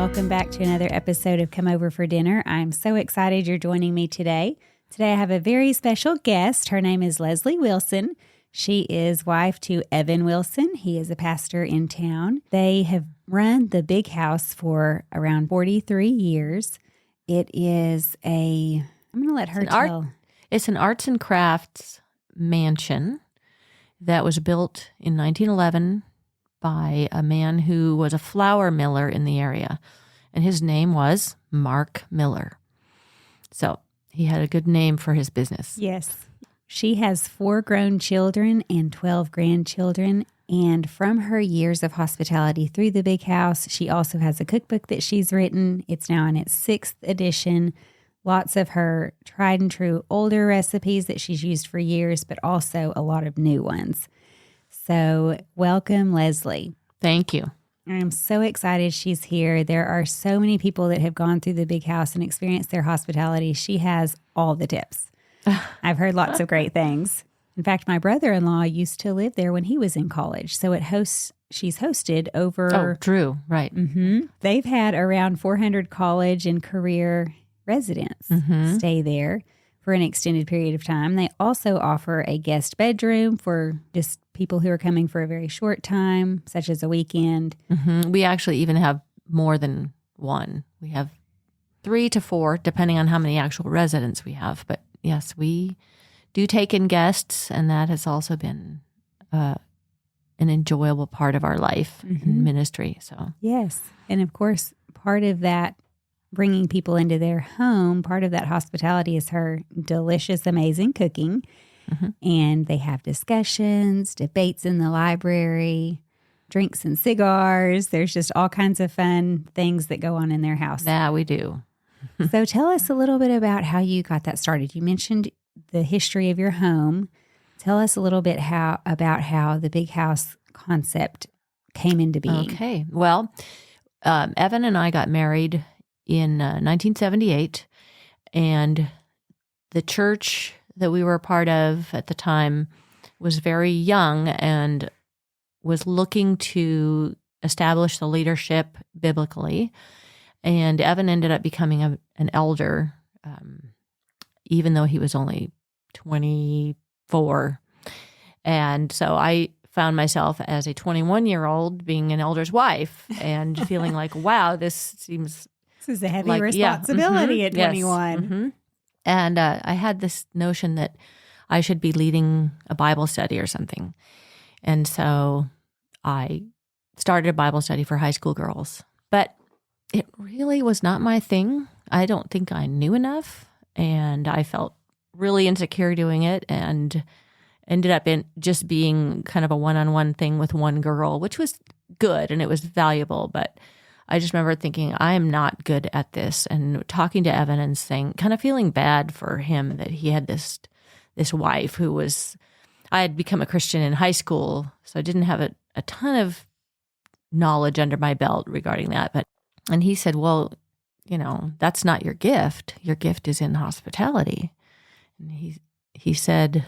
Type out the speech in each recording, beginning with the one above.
welcome back to another episode of Come Over for Dinner. I'm so excited you're joining me today. Today I have a very special guest. Her name is Leslie Wilson. She is wife to Evan Wilson. He is a pastor in town. They have run the Big House for around 43 years. It is I'm going to let her tell. It's an arts and crafts mansion that was built in 1911 by a man who was a flour miller in the area, and his name was Mark Miller. So he had a good name for his business. Yes. She has 4 grown children and 12 grandchildren, and from her years of hospitality through the Big House, she also has a cookbook that she's written. It's now in its 6th edition. Lots of her tried and true older recipes that she's used for years, but also a lot of new ones. So welcome, Leslie. Thank you. I'm so excited she's here. There are so many people that have gone through the Big House and experienced their hospitality. She has all the tips. I've heard lots of great things. In fact, my brother-in-law used to live there when he was in college. So she's hosted over... Oh, Drew, right. Mm-hmm. They've had around 400 college and career residents stay there for an extended period of time. They also offer a guest bedroom for just people who are coming for a very short time, such as a weekend. Mm-hmm. We actually even have more than one. We have 3 to 4, depending on how many actual residents we have. But yes, we do take in guests, and that has also been an enjoyable part of our life in ministry. So yes, and of course, part of that bringing people into their home, part of that hospitality is her delicious, amazing cooking. And they have discussions, debates in the library, drinks and cigars. There's just all kinds of fun things that go on in their house. Yeah, we do. So tell us a little bit about how you got that started. You mentioned the history of your home. Tell us a little bit about how the Big House concept came into being. Okay. Well, Evan and I got married in 1978, and the church that we were a part of at the time was very young and was looking to establish the leadership biblically. And Evan ended up becoming an elder, even though he was only 24. And so I found myself as a 21-year-old being an elder's wife and feeling like, wow, this is a heavy responsibility at 21. Yes. And I had this notion that I should be leading a Bible study or something. And so I started a Bible study for high school girls. But it really was not my thing. I don't think I knew enough. And I felt really insecure doing it and ended up in just being kind of a one-on-one thing with one girl, which was good and it was valuable. But I just remember thinking, I am not good at this, and talking to Evan and saying, kind of feeling bad for him that he had this wife who was, I had become a Christian in high school, so I didn't have a ton of knowledge under my belt regarding that. And he said, well, that's not your gift. Your gift is in hospitality. And he said,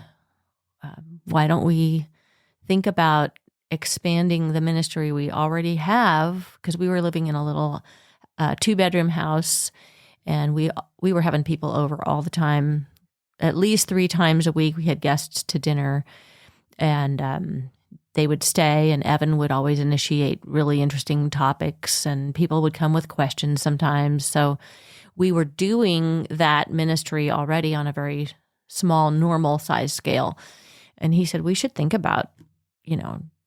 why don't we think about expanding the ministry we already have, because we were living in a little 2-bedroom house, and we were having people over all the time, at least 3 times a week. We had guests to dinner, and they would stay, and Evan would always initiate really interesting topics, and people would come with questions sometimes. So we were doing that ministry already on a very small, normal size scale. And he said, we should think about,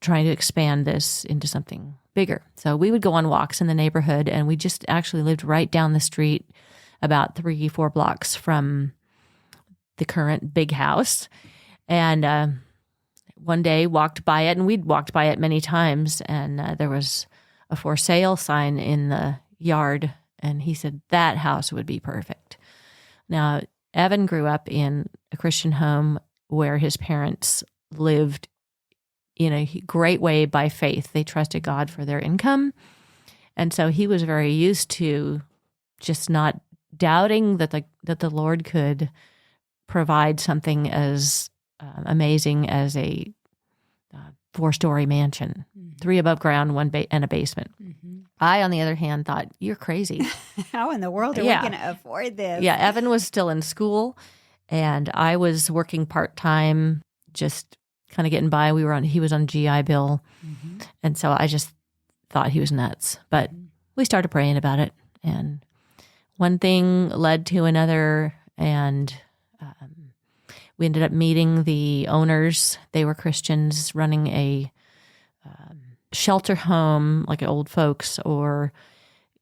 trying to expand this into something bigger. So we would go on walks in the neighborhood, and we just actually lived right down the street, about 3-4 blocks from the current Big House. And one day walked by it, and we'd walked by it many times, and there was a for sale sign in the yard, and he said that house would be perfect. Now, Evan grew up in a Christian home where his parents lived in a great way by faith. They trusted God for their income. And so he was very used to just not doubting that the Lord could provide something as amazing as a 4-story mansion, 3 above ground, 1 and a basement. I, on the other hand, thought, you're crazy. How in the world are we going to afford this? Yeah, Evan was still in school, and I was working part-time, just kind of getting by. He was on GI Bill, and so I just thought he was nuts. But we started praying about it, and one thing led to another, and we ended up meeting the owners. They were Christians running a shelter home, like old folks, or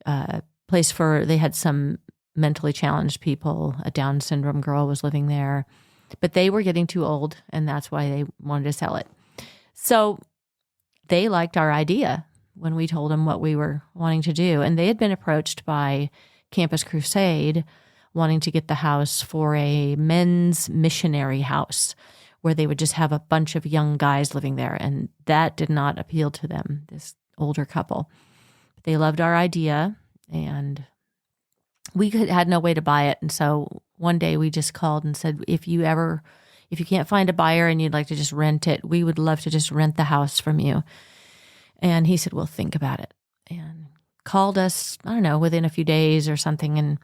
a place they had some mentally challenged people. A Down syndrome girl was living there, but they were getting too old, and that's why they wanted to sell it. So they liked our idea when we told them what we were wanting to do, and they had been approached by Campus Crusade wanting to get the house for a men's missionary house where they would just have a bunch of young guys living there. And that did not appeal to them, this older couple. But they loved our idea, and we had no way to buy it. And so one day we just called and said, if you can't find a buyer and you'd like to just rent it, we would love to just rent the house from you. And he said, well, think about it. And called us, I don't know, within a few days or something, and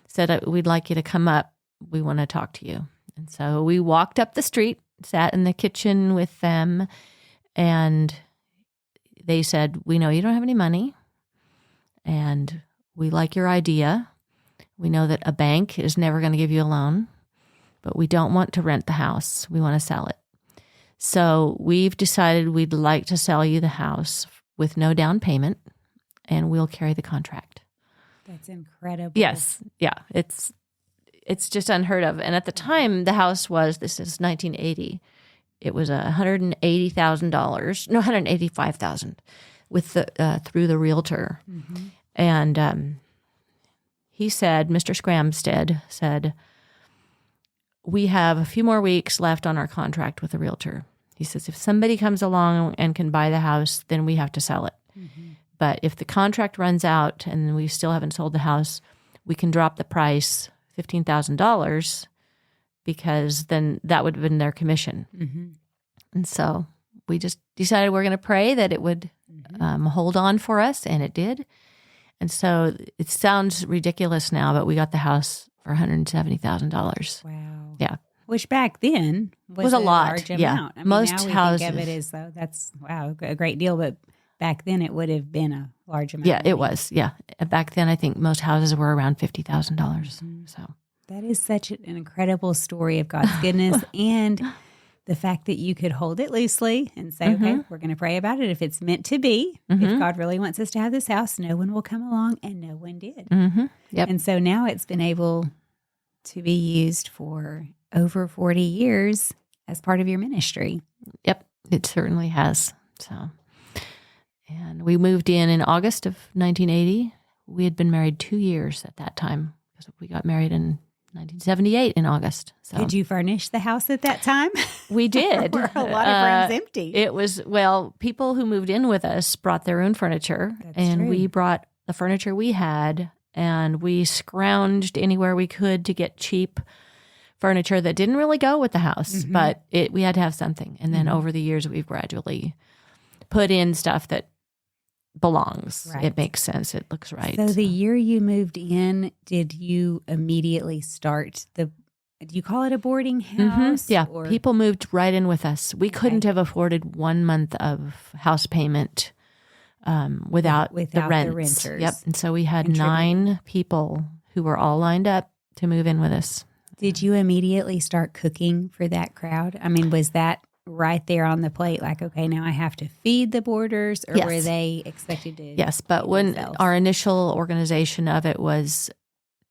said, we'd like you to come up. We want to talk to you. And so we walked up the street, sat in the kitchen with them, and they said, we know you don't have any money, and we like your idea. We know that a bank is never going to give you a loan, but we don't want to rent the house. We want to sell it. So we've decided we'd like to sell you the house with no down payment, and we'll carry the contract. That's incredible. Yes. Yeah. It's just unheard of. And at the time, the house this is 1980. It was $180,000, no, $185,000 with through the realtor. And he said, Mr. Scramstead said, we have a few more weeks left on our contract with the realtor. He says, if somebody comes along and can buy the house, then we have to sell it. But if the contract runs out and we still haven't sold the house, we can drop the price $15,000 because then that would have been their commission. And so we just decided we're going to pray that it would hold on for us, and it did. And so it sounds ridiculous now, but we got the house for $170,000. Wow. Yeah. Which back then was a lot. large Yeah. amount. I mean, Most now we houses. think of it as though that's, wow, a great deal. But back then it would have been a large amount. Yeah, it was. Yeah. Back then, I think most houses were around $50,000. So that is such an incredible story of God's goodness and the fact that you could hold it loosely and say, okay, we're going to pray about it. If it's meant to be, if God really wants us to have this house, no one will come along, and no one did. Yep. And so now it's been able to be used for over 40 years as part of your ministry. Yep, it certainly has. So, and we moved in August of 1980. We had been married 2 years at that time because we got married in 1978 in August. So did you furnish the house at that time? we did. Were a lot of rooms empty? It was, people who moved in with us brought their own furniture. That's true. We brought the furniture we had, and we scrounged anywhere we could to get cheap furniture that didn't really go with the house, but we had to have something. And then over the years, we've gradually put in stuff that belongs. Right. It makes sense. It looks right. So the year you moved in, did you immediately start do you call it a boarding house? Yeah. Or? People moved right in with us. We couldn't have afforded 1 month of house payment without the rents. renters. Yep. And so we had 9 people who were all lined up to move in with us. Did you immediately start cooking for that crowd? I mean, was that right there on the plate? Like, okay, now I have to feed the boarders, or were they expected to? Yes, but feed when themselves? our initial organization of it was,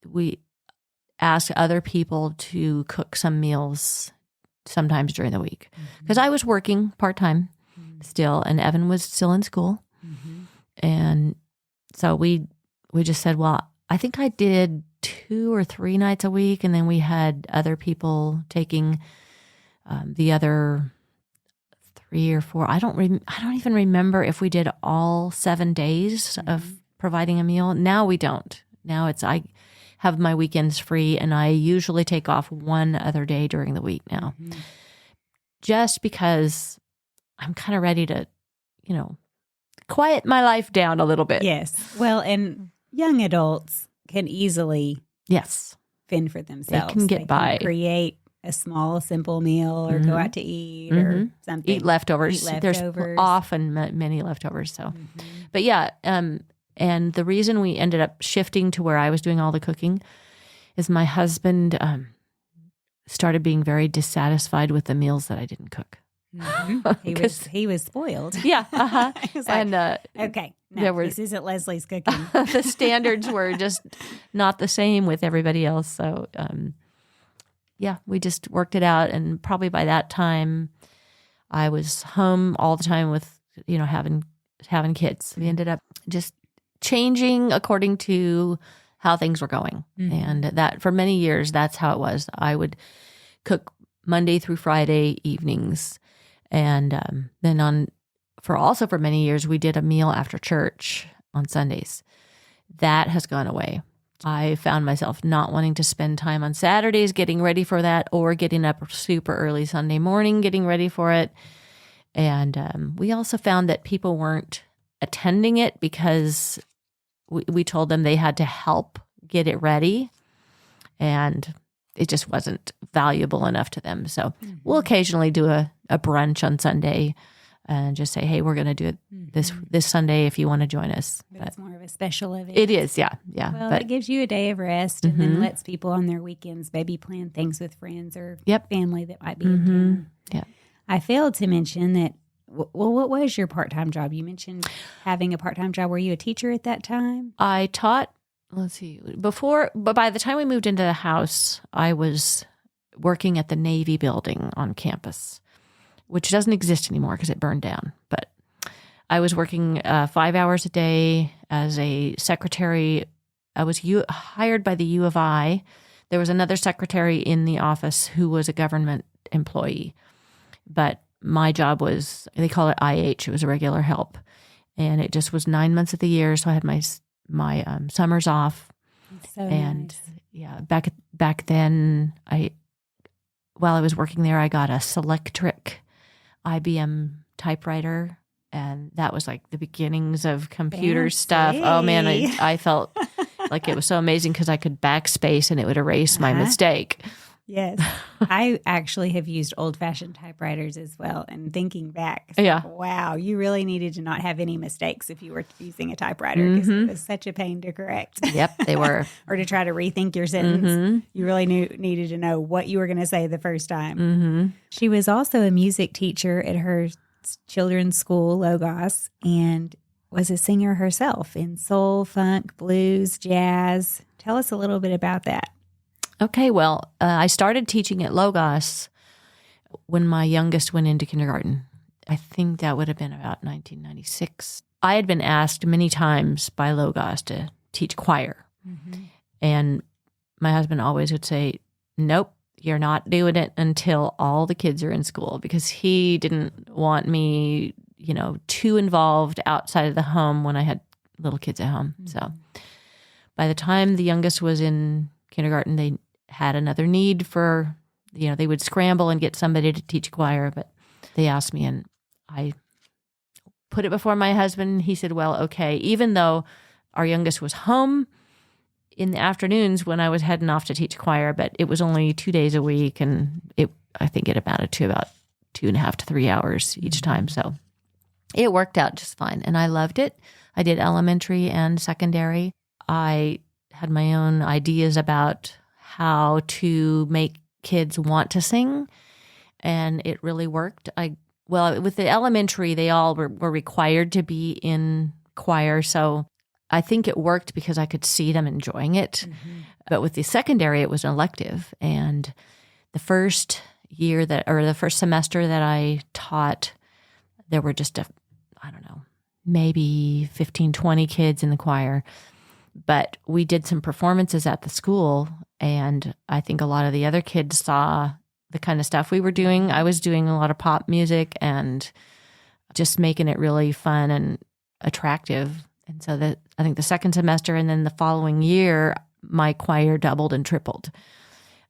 we asked other people to cook some meals sometimes during the week. Because I was working part-time still, and Evan was still in school. And so we just said, well, I think I did 2 or 3 nights a week, and then we had other people taking the other 3 or 4. I don't even remember if we did all 7 days of providing a meal. Now we don't. Now I have my weekends free, and I usually take off one other day during the week now, just because I'm kind of ready to, quiet my life down a little bit. Yes. Well, and young adults can easily Yes. fend for themselves. They can get by. Create a small, simple meal or go out to eat or something. Eat leftovers. There's often many leftovers. So, but yeah. And the reason we ended up shifting to where I was doing all the cooking is my husband started being very dissatisfied with the meals that I didn't cook. He was spoiled. Yeah. He was like, And okay, no, this isn't Leslie's cooking. The standards were just not the same with everybody else. So, yeah, we just worked it out. And probably by that time, I was home all the time with, having kids. We ended up just changing according to how things were going. And that for many years, that's how it was. I would cook Monday through Friday evenings. And then for many years, we did a meal after church on Sundays. That has gone away. I found myself not wanting to spend time on Saturdays getting ready for that or getting up super early Sunday morning getting ready for it. And we also found that people weren't attending it because we told them they had to help get it ready. And it just wasn't valuable enough to them. So we'll occasionally do a brunch on Sunday and just say, hey, we're going to do it this Sunday if you want to join us. But it's more of a special event. It is, yeah. Well, it gives you a day of rest and then lets people on their weekends maybe plan things with friends or family that might be in town. Yeah. I failed to mention that, well, what was your part-time job? You mentioned having a part-time job. Were you a teacher at that time? I taught, but by the time we moved into the house, I was working at the Navy building on campus, which doesn't exist anymore because it burned down. But I was working 5 hours a day as a secretary. I was hired by the U of I. There was another secretary in the office who was a government employee. But my job was, they call it IH. It was a regular help. And it just was 9 months of the year. So I had my summers off. So and nice. Yeah, back then, while I was working there, I got a Selectric IBM typewriter, and that was like the beginnings of computer stuff. Oh man, I felt like it was so amazing because I could backspace and it would erase my mistake. Yes. I actually have used old-fashioned typewriters as well. And thinking back, wow, you really needed to not have any mistakes if you were using a typewriter because it was such a pain to correct. Yep, they were. Or to try to rethink your sentence. You really needed to know what you were going to say the first time. She was also a music teacher at her children's school, Logos, and was a singer herself in soul, funk, blues, jazz. Tell us a little bit about that. Okay, well, I started teaching at Logos when my youngest went into kindergarten. I think that would have been about 1996. I had been asked many times by Logos to teach choir. And my husband always would say, nope, you're not doing it until all the kids are in school, because he didn't want me, too involved outside of the home when I had little kids at home. So by the time the youngest was in kindergarten, they had another need for, they would scramble and get somebody to teach choir, but they asked me and I put it before my husband. He said, well, okay, even though our youngest was home in the afternoons when I was heading off to teach choir, but it was only 2 days a week. And I think it amounted to about 2.5 to 3 hours each time. So it worked out just fine. And I loved it. I did elementary and secondary. I had my own ideas about how to make kids want to sing, and it really worked. With the elementary, they all were required to be in choir, so I think it worked because I could see them enjoying it. But with the secondary, it was an elective, and the first semester that I taught, there were just maybe 15, 20 kids in the choir. But we did some performances at the school, and I think a lot of the other kids saw the kind of stuff we were doing. I was doing a lot of pop music and just making it really fun and attractive. And so I think the second semester and then the following year, my choir doubled and tripled.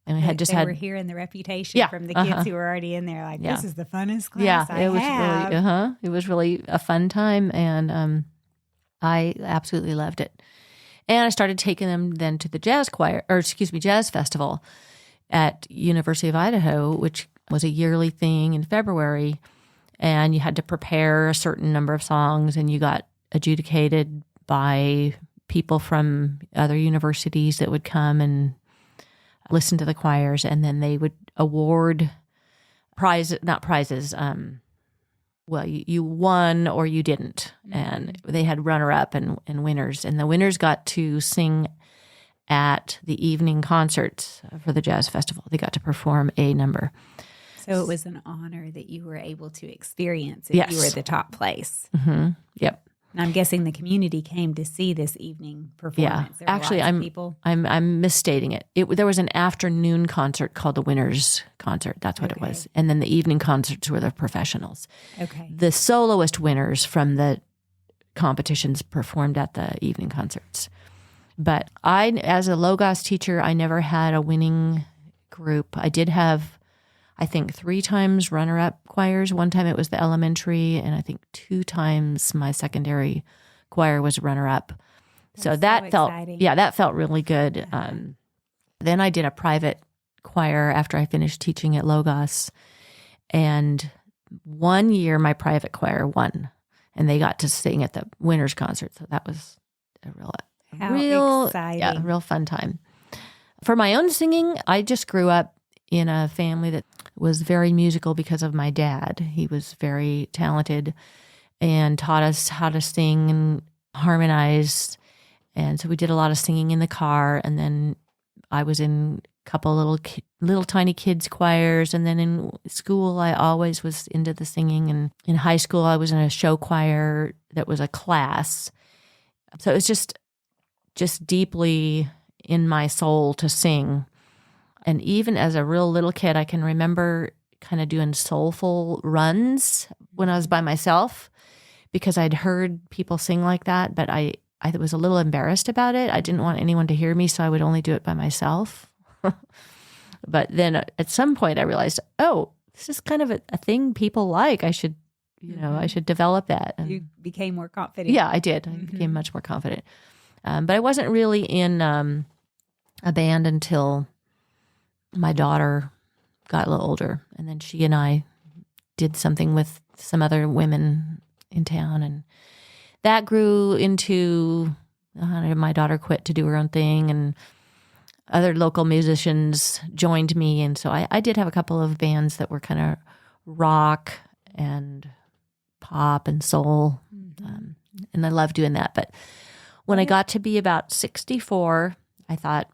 And we had just they had were hearing the reputation from the kids who were already in there. Like, this is the funnest class I have. Really, it was really a fun time, and I absolutely loved it. And I started taking them then to the jazz festival at University of Idaho, which was a yearly thing in February. And you had to prepare a certain number of songs, and you got adjudicated by people from other universities that would come and listen to the choirs, and then they would award you won or you didn't. And they had runner-up and winners. And the winners got to sing at the evening concerts for the jazz festival. They got to perform a number. So it was an honor that you were able to experience if you were the top place. Mm-hmm. Yep. And I'm guessing the community came to see this evening performance. Yeah, actually, I'm misstating it. There was an afternoon concert called the Winners Concert. That's what it was. And then the evening concerts were the professionals. Okay. The soloist winners from the competitions performed at the evening concerts. But as a Logos teacher, I never had a winning group. I did have, I think, 3 times runner-up choirs. One time it was the elementary, and I think 2 times my secondary choir was runner-up. So that felt exciting. That felt really good. Then I did a private choir after I finished teaching at Logos, and one year my private choir won, and they got to sing at the winners concert. So that was a real exciting. Yeah, real fun time. For my own singing, I just grew up in a family that was very musical because of my dad. He was very talented and taught us how to sing and harmonize. And so we did a lot of singing in the car. And then I was in a couple little tiny kids choirs. And then in school, I always was into the singing. And in high school, I was in a show choir that was a class. So it was just deeply in my soul to sing. And even as a real little kid, I can remember kind of doing soulful runs when I was by myself because I'd heard people sing like that, but I was a little embarrassed about it. I didn't want anyone to hear me, so I would only do it by myself. But then at some point I realized, this is kind of a thing people like. I should, I should develop that. And you became more confident. Yeah, I did. I became much more confident. But I wasn't really in a band until my daughter got a little older, and then she and I did something with some other women in town, and that grew into my daughter quit to do her own thing, and other local musicians joined me, and so I did have a couple of bands that were kind of rock and pop and soul, and I love doing that. But when I got to be about 64, I thought,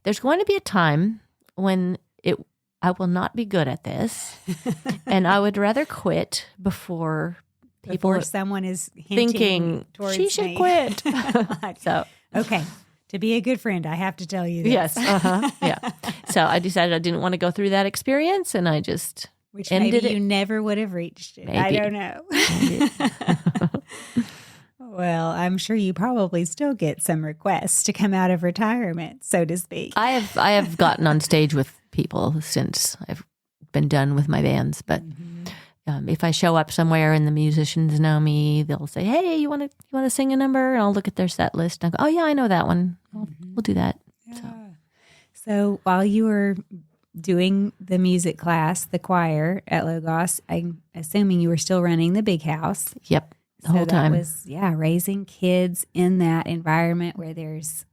there's going to be a time when I will not be good at this, and I would rather quit before someone is thinking she should quit. So okay, to be a good friend, I have to tell you this. Yes, yeah. So I decided I didn't want to go through that experience, and I just ended it. You never would have reached it. Maybe. I don't know. Well, I'm sure you probably still get some requests to come out of retirement, so to speak. I have gotten on stage with people since I've been done with my bands, but if I show up somewhere and the musicians know me, they'll say, "Hey, you want to sing a number?" And I'll look at their set list and I'll go, "Oh yeah, I know that one. We'll do that." Yeah. So while you were doing the music class, the choir at Logos, I'm assuming you were still running the big house. Yep. The whole time. That was, raising kids in that environment where there's,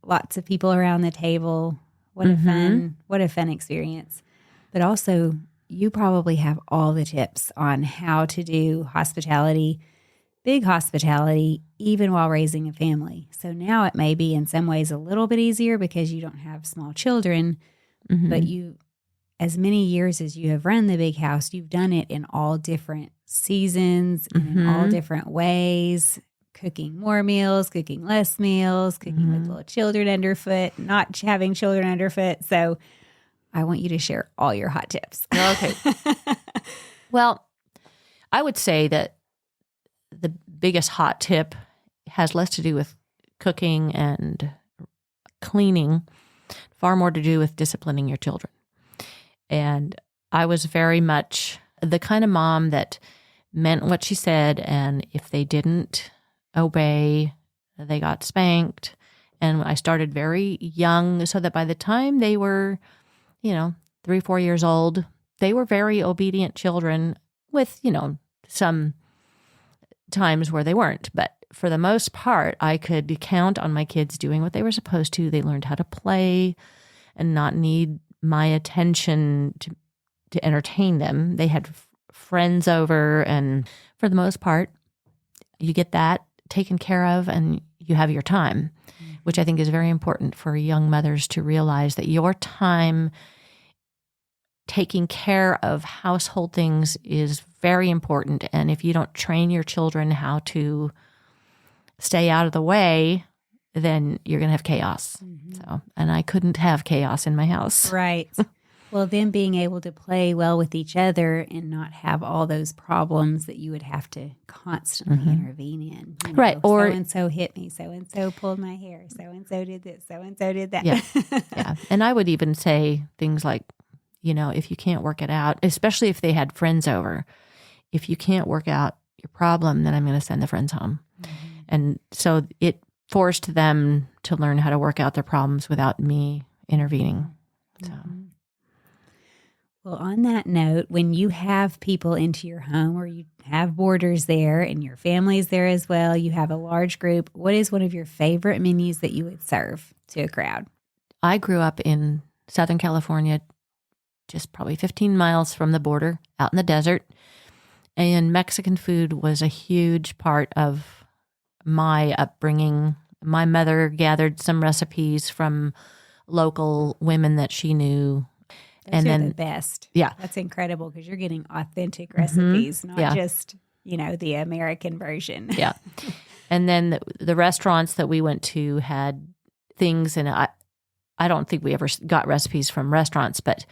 lots of people around the table. What a fun experience. But also, you probably have all the tips on how to do hospitality, big hospitality, even while raising a family. So now it may be in some ways a little bit easier because you don't have small children, but as many years as you have run the big house, you've done it in all different seasons and in all different ways, cooking more meals, cooking less meals, cooking with little children underfoot, not having children underfoot. So I want you to share all your hot tips. Okay. Well, I would say that the biggest hot tip has less to do with cooking and cleaning. far more to do with disciplining your children. And I was very much the kind of mom that meant what she said, and if they didn't obey, they got spanked. And I started very young, so that by the time they were, 3, 4 years old, they were very obedient children with, some times where they weren't. But for the most part, I could count on my kids doing what they were supposed to. They learned how to play and not need my attention to entertain them. They had friends over, and for the most part, you get that taken care of and you have your time, which I think is very important for young mothers to realize, that your time taking care of household things is very important. And if you don't train your children how to stay out of the way, then you're going to have chaos. So, and I couldn't have chaos in my house. Right. Well, then being able to play well with each other and not have all those problems that you would have to constantly intervene in. Right. Or so-and-so hit me, so-and-so pulled my hair, so-and-so did this, so-and-so did that. Yeah. Yeah. And I would even say things like, if you can't work it out, especially if they had friends over, if you can't work out your problem, then I'm going to send the friends home. And so it forced them to learn how to work out their problems without me intervening. So. Well, on that note, when you have people into your home, or you have boarders there and your family's there as well, you have a large group, what is one of your favorite menus that you would serve to a crowd? I grew up in Southern California, just probably 15 miles from the border, out in the desert. And Mexican food was a huge part of my upbringing. My mother gathered some recipes from local women that she knew. Those are the best. Yeah. That's incredible, because you're getting authentic recipes, not just, the American version. Yeah. And then the restaurants that we went to had things, and I don't think we ever got recipes from restaurants, but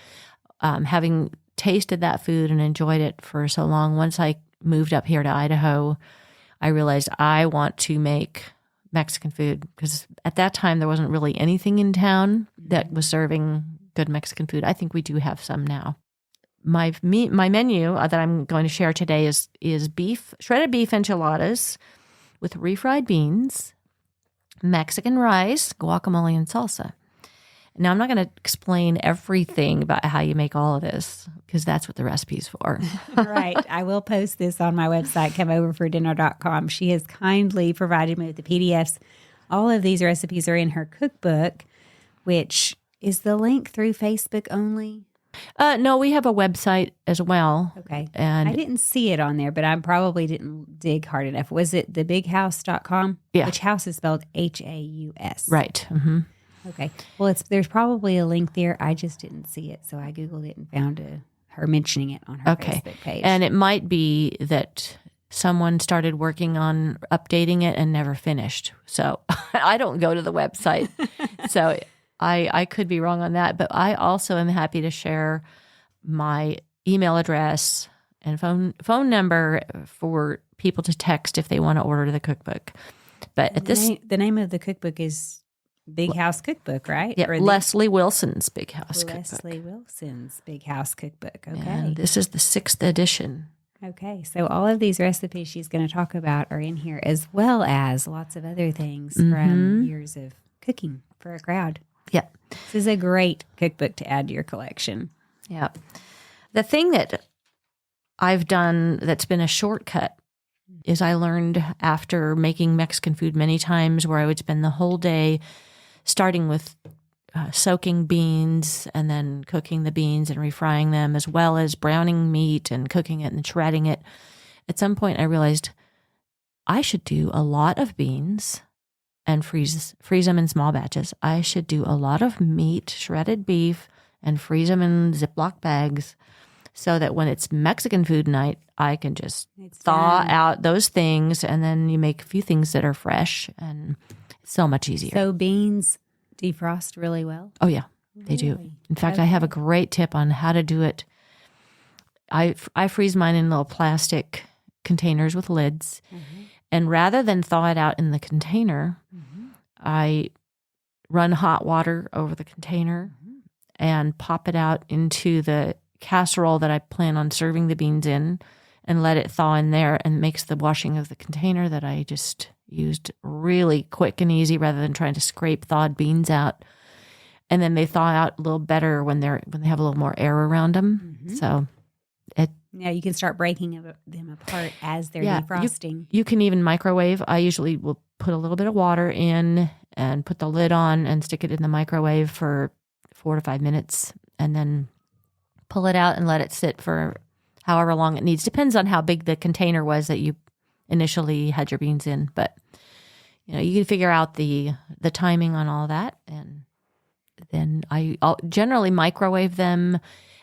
having tasted that food and enjoyed it for so long, once I moved up here to Idaho, I realized I want to make Mexican food, because at that time there wasn't really anything in town that was serving good Mexican food. I think we do have some now. My menu that I'm going to share today is shredded beef enchiladas with refried beans, Mexican rice, guacamole, and salsa. Now, I'm not going to explain everything about how you make all of this, because that's what the recipe's for. Right. I will post this on my website, comeoverfordinner.com. She has kindly provided me with the PDFs. All of these recipes are in her cookbook, which is the link through Facebook only? No, we have a website as well. Okay. And I didn't see it on there, but I probably didn't dig hard enough. Was it thebighouse.com? Yeah. Which house is spelled Haus. Right. Mm-hmm. Okay. Well, there's probably a link there. I just didn't see it, so I Googled it and found her mentioning it on her Facebook page. And it might be that someone started working on updating it and never finished. So I don't go to the website. So I could be wrong on that. But I also am happy to share my email address and phone number for people to text if they want to order the cookbook. But at the name of the cookbook is Big House Cookbook, right? Yeah, Leslie Wilson's Big House Cookbook. Leslie Wilson's Big House Cookbook. Okay. And this is the 6th edition. Okay. So all of these recipes she's going to talk about are in here, as well as lots of other things from years of cooking for a crowd. Yeah. This is a great cookbook to add to your collection. Yeah. The thing that I've done that's been a shortcut is I learned after making Mexican food many times, where I would spend the whole day starting with soaking beans and then cooking the beans and refrying them, as well as browning meat and cooking it and shredding it. At some point, I realized I should do a lot of beans and freeze them in small batches. I should do a lot of meat, shredded beef, and freeze them in Ziploc bags, so that when it's Mexican food night, I can just thaw out those things, and then you make a few things that are fresh, and it's so much easier. So beans defrost really well? Oh, yeah, they do. In fact, I have a great tip on how to do it. I freeze mine in little plastic containers with lids, and rather than thaw it out in the container, I run hot water over the container and pop it out into the casserole that I plan on serving the beans in and let it thaw in there, and makes the washing of the container that I just used really quick and easy rather than trying to scrape thawed beans out. And then they thaw out a little better when they have a little more air around them. So now you can start breaking them apart as they're defrosting. You can even microwave. I usually will put a little bit of water in and put the lid on and stick it in the microwave for 4 to 5 minutes, and then pull it out and let it sit for however long it needs. Depends on how big the container was that you initially had your beans in. But, you can figure out the timing on all that. And then I'll generally microwave them.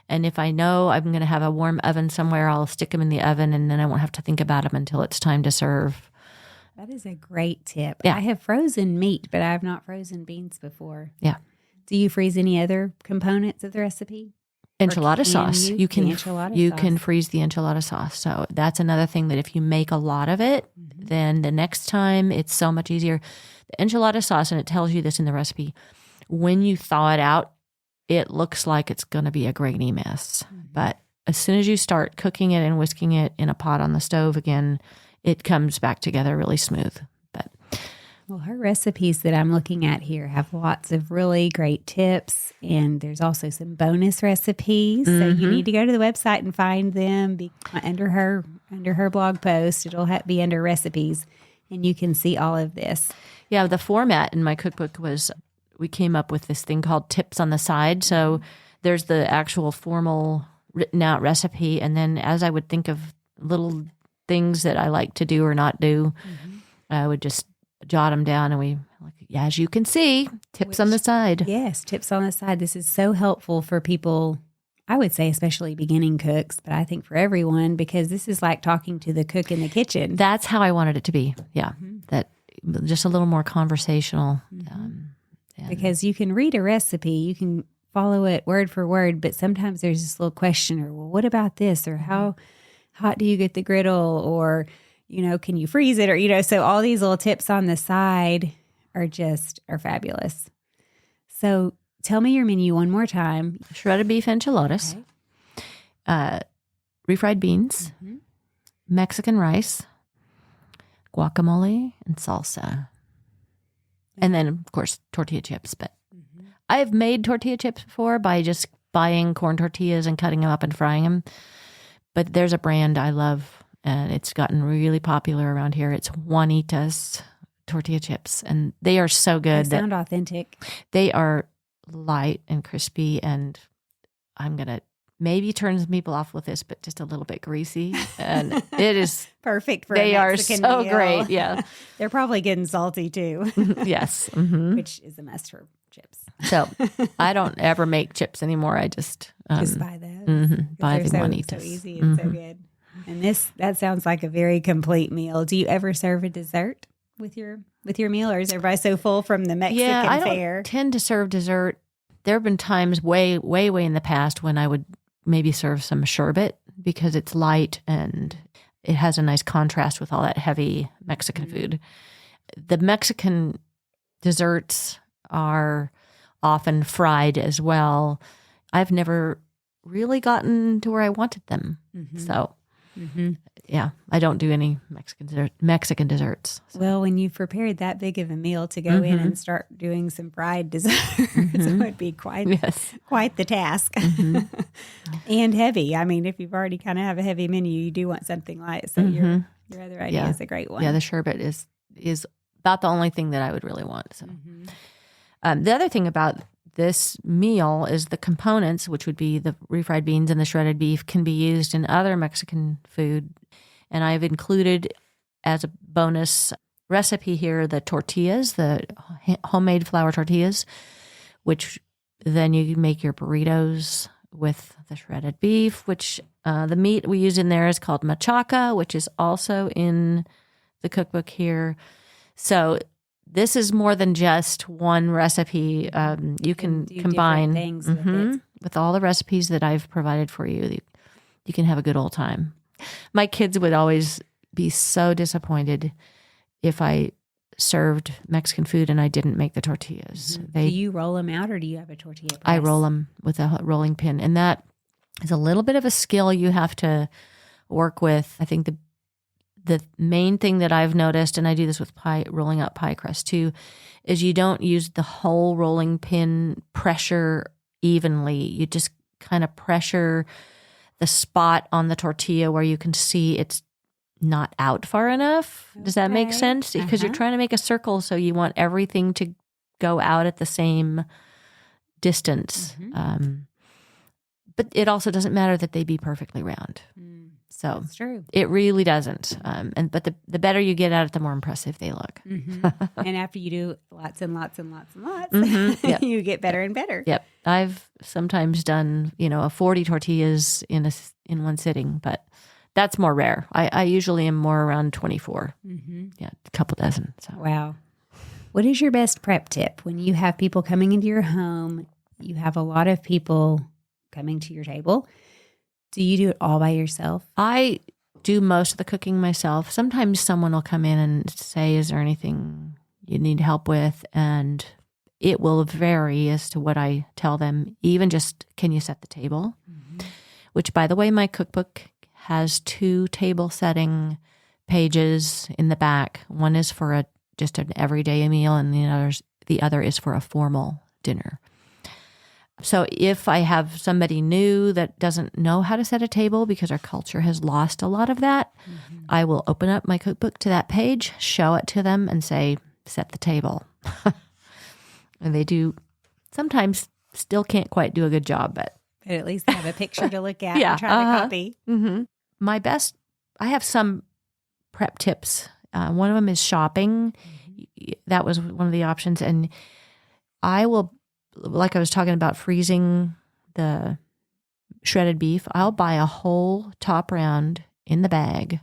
And if I know I'm going to have a warm oven somewhere, I'll stick them in the oven, and then I won't have to think about them until it's time to serve. That is a great tip. Yeah. I have frozen meat, but I have not frozen beans before. Yeah. Do you freeze any other components of the recipe? Enchilada sauce. You can freeze the enchilada sauce. So that's another thing that if you make a lot of it, then the next time it's so much easier. The enchilada sauce, and it tells you this in the recipe, when you thaw it out, it looks like it's going to be a grainy mess. But as soon as you start cooking it and whisking it in a pot on the stove again, it comes back together really smooth. Well, her recipes that I'm looking at here have lots of really great tips, and there's also some bonus recipes. So you need to go to the website and find them under her blog post. It'll be under recipes, and you can see all of this. Yeah, the format in my cookbook was, we came up with this thing called tips on the side. So there's the actual formal written out recipe, and then as I would think of little things that I like to do or not do, I would just jot them down, and as you can see, tips on the side. Yes, tips on the side. This is so helpful for people, I would say especially beginning cooks, but I think for everyone, because this is like talking to the cook in the kitchen. That's how I wanted it to be. Yeah, that just a little more conversational. Because you can read a recipe, you can follow it word for word, but sometimes there's this little question, or, well, what about this? Or how hot do you get the griddle? Or, can you freeze it? Or, so all these little tips on the side are fabulous. So tell me your menu one more time. Shredded beef enchiladas, refried beans, Mexican rice, guacamole, and salsa. And then, of course, tortilla chips. But I've made tortilla chips before by just buying corn tortillas and cutting them up and frying them. But there's a brand I love, and it's gotten really popular around here. It's Juanita's tortilla chips, and they are so good. They sound authentic. They are light and crispy, and I'm going to maybe turn some people off with this, but just a little bit greasy. And it is perfect for they a Mexican are so meal. Great. Yeah. They're probably getting salty too. Yes. Which is a must for chips. So I don't ever make chips anymore. I just buy those. Buy the so Juanitas. So easy and so good. And that sounds like a very complete meal. Do you ever serve a dessert with your meal, or is everybody so full from the Mexican fare? I don't tend to serve dessert. There have been times way, way, way in the past when I would maybe serve some sherbet because it's light and it has a nice contrast with all that heavy Mexican food. The Mexican desserts are often fried as well. I've never really gotten to where I wanted them. So, yeah, I don't do any Mexican desserts. So. Well, when you've prepared that big of a meal to go in and start doing some fried desserts, it would be quite the task. And heavy. I mean, if you've already kind of have a heavy menu, you do want something light. So your other idea is a great one. Yeah, the sherbet is about the only thing that I would really want. So, the other thing about this meal is the components, which would be the refried beans and the shredded beef, can be used in other Mexican food. And I've included as a bonus recipe here the tortillas, the homemade flour tortillas, which then you make your burritos with the shredded beef, which the meat we use in there is called machaca, which is also in the cookbook here. So this is more than just one recipe. You can combine things with all the recipes that I've provided for you. You can have a good old time. My kids would always be so disappointed if I served Mexican food and I didn't make the tortillas. Do you roll them out or do you have a tortilla press? I roll them with a rolling pin. And that is a little bit of a skill you have to work with. I think the main thing that I've noticed, and I do this with rolling out pie crust too, is you don't use the whole rolling pin pressure evenly. You just kind of pressure the spot on the tortilla where you can see it's not out far enough. Does that make sense? Because you're trying to make a circle, so you want everything to go out at the same distance. But it also doesn't matter that they be perfectly round. So That's true. It really doesn't. But the better you get at it, the more impressive they look. And after you do lots and lots and lots and lots, Yep. you get better and better. Yep. I've sometimes done, a 40 tortillas in one sitting, but that's more rare. I usually am more around 24. Yeah, a couple dozen. So. Wow. What is your best prep tip when you have people coming into your home? You have a lot of people coming to your table. Do you do it all by yourself? I do most of the cooking myself. Sometimes someone will come in and say, is there anything you need help with? And it will vary as to what I tell them. Even just, can you set the table? Which, by the way, my cookbook has 2 table setting pages in the back. One is for just an everyday meal, and the other is for a formal dinner. So if I have somebody new that doesn't know how to set a table because our culture has lost a lot of that, I will open up my cookbook to that page, show it to them, and say, set the table. And they do sometimes still can't quite do a good job, but at least they have a picture to look at and try to copy. I have some prep tips. One of them is shopping. That was one of the options. And I will, like I was talking about freezing the shredded beef, I'll buy a whole top round in the bag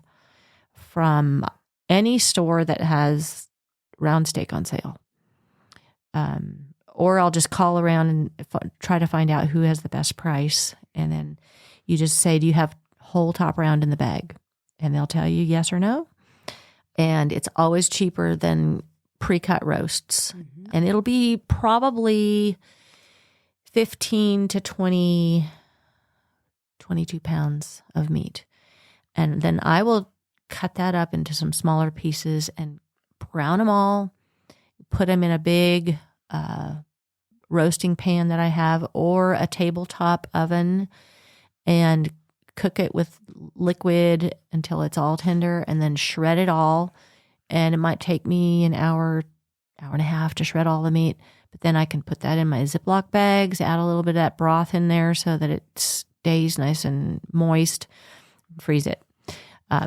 from any store that has round steak on sale. Or I'll just call around and try to find out who has the best price. And then you just say, do you have whole top round in the bag? And they'll tell you yes or no. And it's always cheaper than pre-cut roasts. And it'll be probably 15 to 22 pounds of meat. And then I will cut that up into some smaller pieces and brown them all, put them in a big roasting pan that I have or a tabletop oven, and cook it with liquid until it's all tender, and then shred it all. And it might take me an hour and a half to shred all the meat, but then I can put that in my Ziploc bags, add a little bit of that broth in there so that it stays nice and moist, freeze it.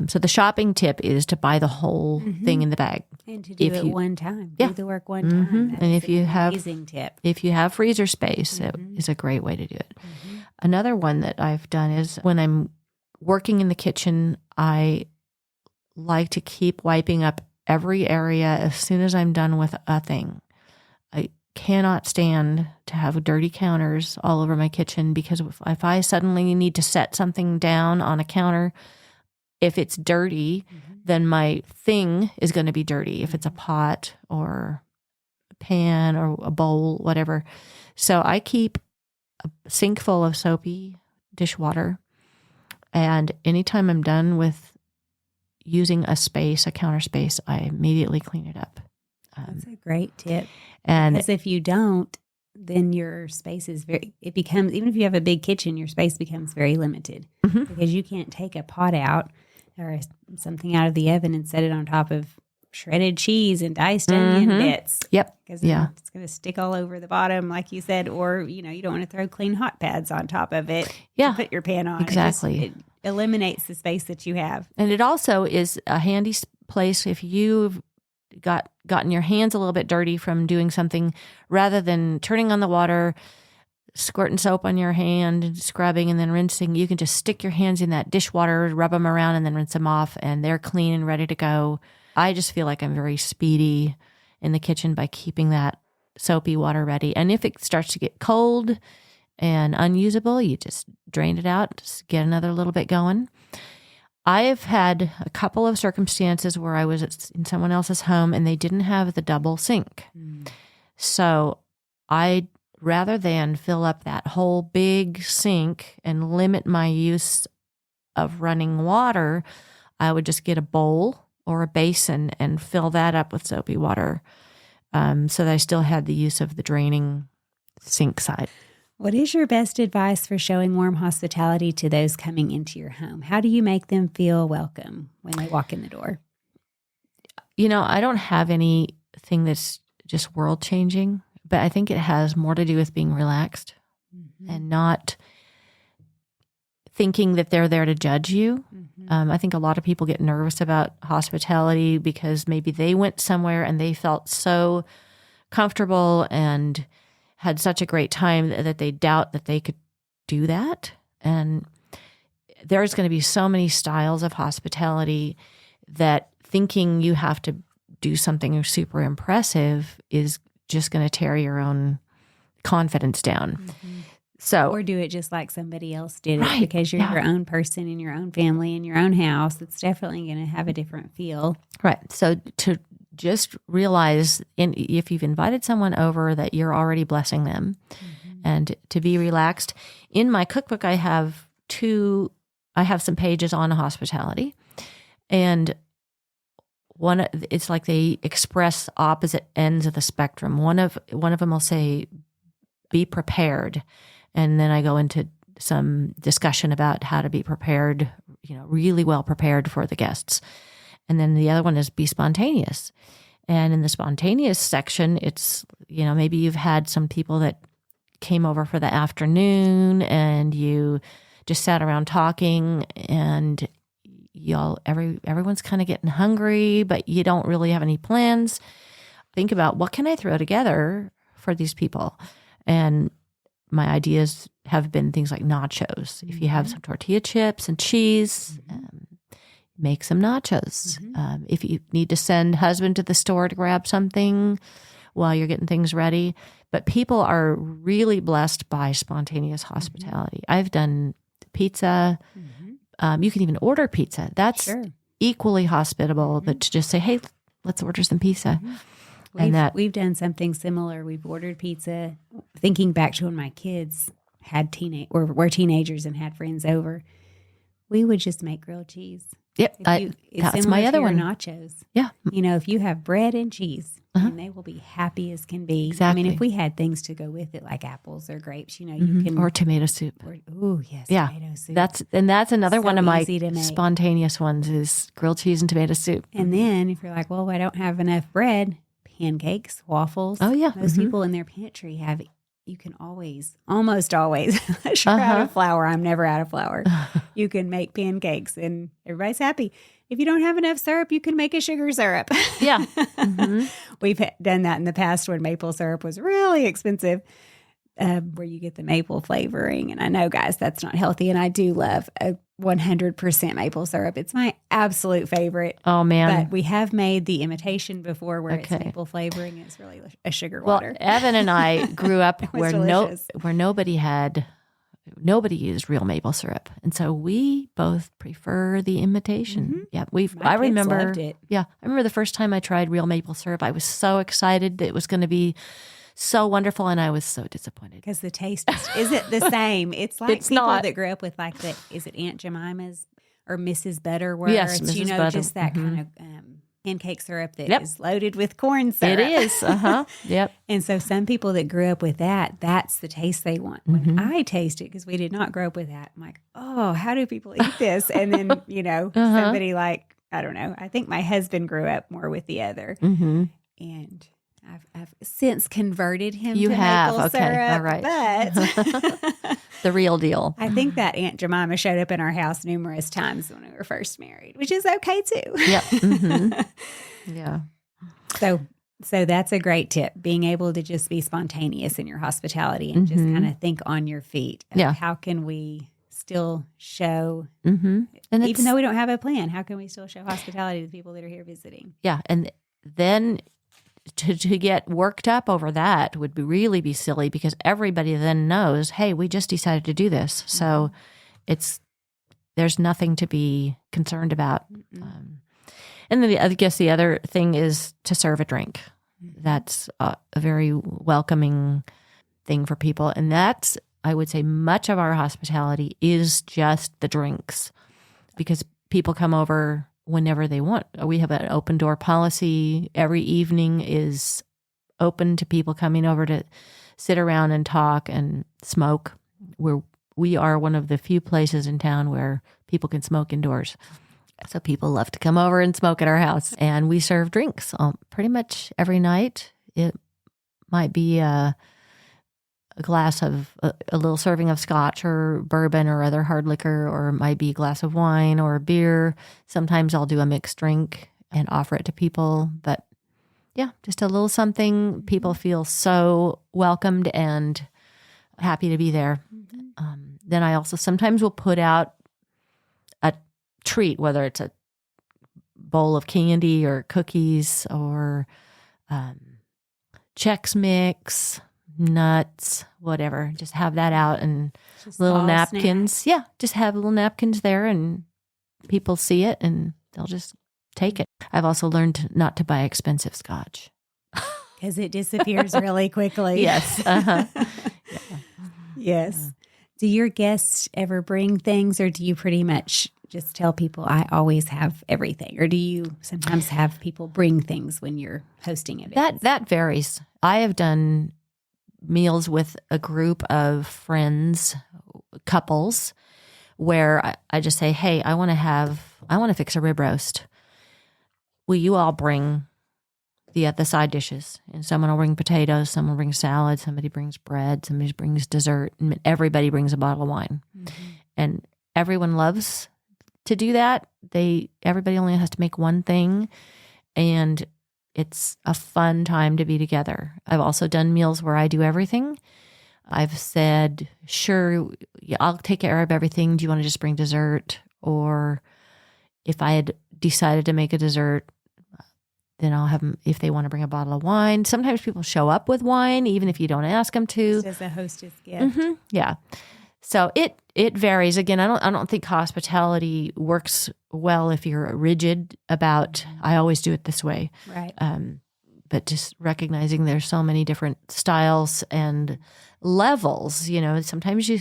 So the shopping tip is to buy the whole thing in the bag. And to do it one time. Do the work one time. And if you have amazing tip. If you have freezer space, it is a great way to do it. Another one that I've done is when I'm working in the kitchen, I like to keep wiping up every area as soon as I'm done with a thing. I cannot stand to have dirty counters all over my kitchen, because if I suddenly need to set something down on a counter, if it's dirty, then my thing is going to be dirty. If it's a pot or a pan or a bowl, whatever. So I keep a sink full of soapy dishwater. And anytime I'm done with using a counter space, I immediately clean it up. That's a great tip. And because if you don't, then your space is even if you have a big kitchen, your space becomes very limited because you can't take a pot out or something out of the oven and set it on top of shredded cheese and diced onion bits. Yep. Because it's going to stick all over the bottom, like you said, or, you don't want to throw clean hot pads on top of it to put your pan on. Exactly. It eliminates the space that you have. And it also is a handy place if you've gotten your hands a little bit dirty from doing something, rather than turning on the water, squirting soap on your hand, scrubbing, and then rinsing. You can just stick your hands in that dishwater, rub them around, and then rinse them off, and they're clean and ready to go. I just feel like I'm very speedy in the kitchen by keeping that soapy water ready. And if it starts to get cold and unusable, you just drain it out, just get another little bit going. I've had a couple of circumstances where I was in someone else's home and they didn't have the double sink. So rather than fill up that whole big sink and limit my use of running water, I would just get a bowl or a basin and fill that up with soapy water, so that I still had the use of the draining sink side. What is your best advice for showing warm hospitality to those coming into your home? How do you make them feel welcome when they walk in the door? I don't have anything that's just world changing, but I think it has more to do with being relaxed and not thinking that they're there to judge you. I think a lot of people get nervous about hospitality because maybe they went somewhere and they felt so comfortable and had such a great time that they doubt that they could do that. And there's going to be so many styles of hospitality that thinking you have to do something super impressive is just going to tear your own confidence down. Or do it just like somebody else did it, because you're your own person in your own family, in your own house. It's definitely going to have a different feel. Right. So to just realize if you've invited someone over that you're already blessing them, and to be relaxed. In my cookbook, I have some pages on hospitality, and it's like they express opposite ends of the spectrum. One of them will say, be prepared. And then I go into some discussion about how to be prepared, really well prepared for the guests. And then the other one is be spontaneous. And in the spontaneous section, it's, maybe you've had some people that came over for the afternoon and you just sat around talking, and everyone's kind of getting hungry, but you don't really have any plans. Think about, what can I throw together for these people? And my ideas have been things like nachos. If you have some tortilla chips and cheese, make some nachos. If you need to send husband to the store to grab something while you're getting things ready. But people are really blessed by spontaneous hospitality. I've done pizza. You can even order pizza. That's equally hospitable, but to just say, hey, let's order some pizza. We've done something similar. We've ordered pizza, thinking back to when my kids were teenagers and had friends over. We would just make grilled cheese. Yep, that's my other one. Nachos. Yeah, if you have bread and cheese, and they will be happy as can be. Exactly. I mean, if we had things to go with it, like apples or grapes, you can, or tomato soup. Tomato soup. That's another So one of my easy to make. Spontaneous ones is grilled cheese and tomato soup. And then if you're like, well, I don't have enough bread. Pancakes, waffles. Oh, yeah. Most people in their pantry you can almost always, unless you're out of flour. I'm never out of flour. You can make pancakes and everybody's happy. If you don't have enough syrup, you can make a sugar syrup. Yeah. We've done that in the past when maple syrup was really expensive, where you get the maple flavoring. And I know, guys, that's not healthy. And I do love a 100% maple syrup. It's my absolute favorite. Oh, man. But we have made the imitation before where it's maple flavoring and it's really a sugar water. Well, Evan and I grew up where nobody used real maple syrup. And so we both prefer the imitation. Yeah, I remember loved it. Yeah, I remember the first time I tried real maple syrup. I was so excited that it was going to be so wonderful, and I was so disappointed because the taste isn't the same. It's like it's people not. That grew up with is it Aunt Jemima's or Mrs. Butterworth? Yes, Mrs. Butter. Just that kind of pancake syrup that is loaded with corn syrup. It is. Yep. And so some people that grew up with that's the taste they want. When I taste it, because we did not grow up with that, I'm like, oh, how do people eat this? And then somebody like, I don't know. I think my husband grew up more with the other, and I've since converted him to maple syrup. All right. But the real deal. I think that Aunt Jemima showed up in our house numerous times when we were first married, which is okay too. Yep. Yeah. So that's a great tip, being able to just be spontaneous in your hospitality and just kind of think on your feet. How can we still show, and even though we don't have a plan, how can we still show hospitality to the people that are here visiting? Yeah. And then to get worked up over that would really be silly, because everybody then knows, hey, we just decided to do this. So it's there's nothing to be concerned about. And then I guess the other thing is to serve a drink. That's a very welcoming thing for people. And that's, I would say, much of our hospitality is just the drinks, because people come over whenever they want. We have an open door policy. Every evening is open to people coming over to sit around and talk and smoke. We are one of the few places in town where people can smoke indoors. So people love to come over and smoke at our house. And we serve drinks pretty much every night. It might be a glass of a little serving of scotch or bourbon or other hard liquor, or it might be a glass of wine or beer. Sometimes I'll do a mixed drink and offer it to people. But yeah, just a little something. People feel so welcomed and happy to be there. Then I also sometimes will put out a treat, whether it's a bowl of candy or cookies or Chex Mix, nuts, whatever. Just have that out, and just little napkins. Snacks. Yeah, just have little napkins there, and people see it and they'll just take it. I've also learned not to buy expensive scotch. Because it disappears really quickly. Yes. Yeah. Yes. Do your guests ever bring things, or do you pretty much just tell people, I always have everything? Or do you sometimes have people bring things when you're hosting events? That varies. I have done meals with a group of friends, couples, where I just say, hey, I want to fix a rib roast. Will you all bring the side dishes? And someone will bring potatoes, someone will bring salad, somebody brings bread, somebody brings dessert, and everybody brings a bottle of wine. And everyone loves to do that. Everybody only has to make one thing, and it's a fun time to be together. I've also done meals where I do everything. I've said, sure, I'll take care of everything. Do you want to just bring dessert? Or if I had decided to make a dessert, then I'll have them, if they want to bring a bottle of wine. Sometimes people show up with wine, even if you don't ask them to. Just as a hostess gift. Yeah. So it varies. Again, I don't think hospitality works well if you're rigid about, I always do it this way. Right. But just recognizing there's so many different styles and levels. Sometimes you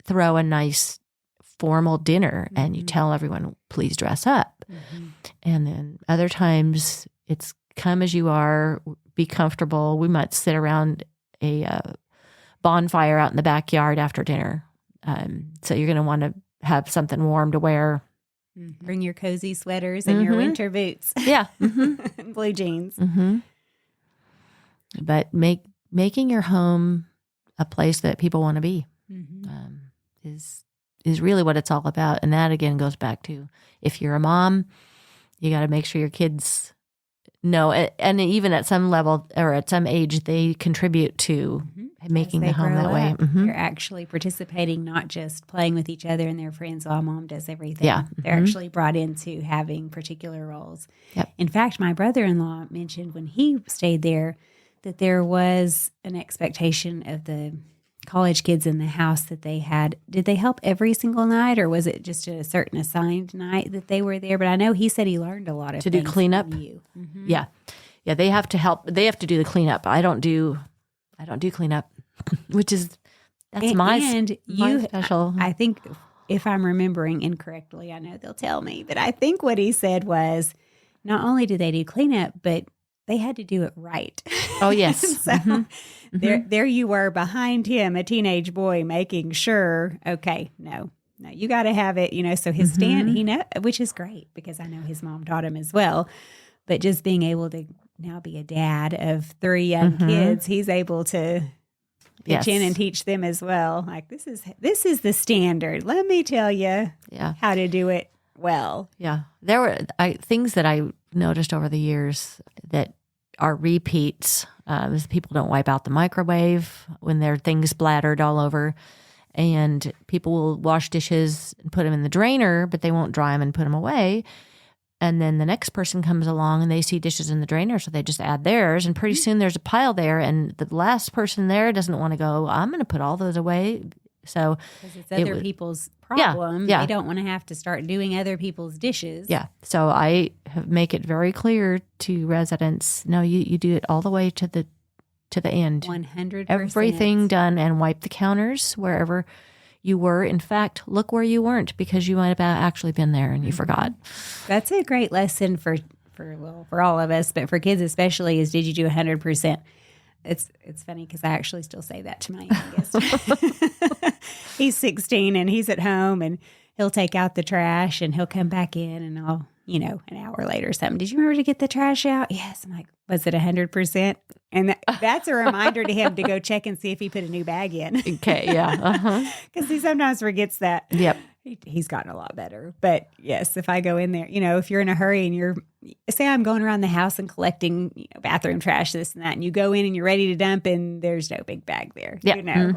throw a nice formal dinner and you tell everyone, please dress up. And then other times it's come as you are, be comfortable. We might sit around a bonfire out in the backyard after dinner. So you're going to want to have something warm to wear. Bring your cozy sweaters and your winter boots. Yeah. And blue jeans. But making your home a place that people want to be is really what it's all about. And that, again, goes back to, if you're a mom, you got to make sure your kids know, and even at some level or at some age, they contribute to making the home that way. They're actually participating, not just playing with each other and their friends while mom does everything. Yeah. They're actually brought into having particular roles. Yep. In fact, my brother-in-law mentioned when he stayed there that there was an expectation of the college kids in the house that they had. Did they help every single night, or was it just a certain assigned night that they were there? But I know he said he learned a lot of to things do cleanup. from you. Yeah, they have to help. They have to do the cleanup. I don't do cleanup, which is my special. I think if I'm remembering incorrectly, I know they'll tell me, but I think what he said was not only did they do cleanup, but they had to do it right. Oh, yes. So there you were behind him, a teenage boy, making sure, okay, no, you got to have it, so his stand, he know, which is great because I know his mom taught him as well. But just being able to now be a dad of 3 young kids, he's able to pitch in and teach them as well. Like, this is the standard. Let me tell you how to do it well. Yeah. There were things that I noticed over the years that are repeats. People don't wipe out the microwave when there are things splattered all over. And people will wash dishes and put them in the drainer, but they won't dry them and put them away. And then the next person comes along and they see dishes in the drainer, so they just add theirs. And pretty soon there's a pile there, and the last person there doesn't want to go, I'm going to put all those away. So because it's other people's problem. Yeah. They don't want to have to start doing other people's dishes. Yeah. So I make it very clear to residents, no, you do it all the way to the end. 100%. Everything done, and wipe the counters wherever you were. In fact, look where you weren't, because you might have actually been there and you forgot. That's a great lesson for all of us, but for kids especially, is did you do 100%? It's funny because I actually still say that to my youngest. He's 16 and he's at home, and he'll take out the trash and he'll come back in, and I'll, an hour later or something, did you remember to get the trash out? Yes. I'm like, was it 100%? And that's a reminder to him to go check and see if he put a new bag in. Okay. Yeah. Because he sometimes forgets that. Yep. He's gotten a lot better. But yes, if I go in there, if you're in a hurry and say I'm going around the house and collecting bathroom trash, this and that, and you go in and you're ready to dump and there's no big bag there,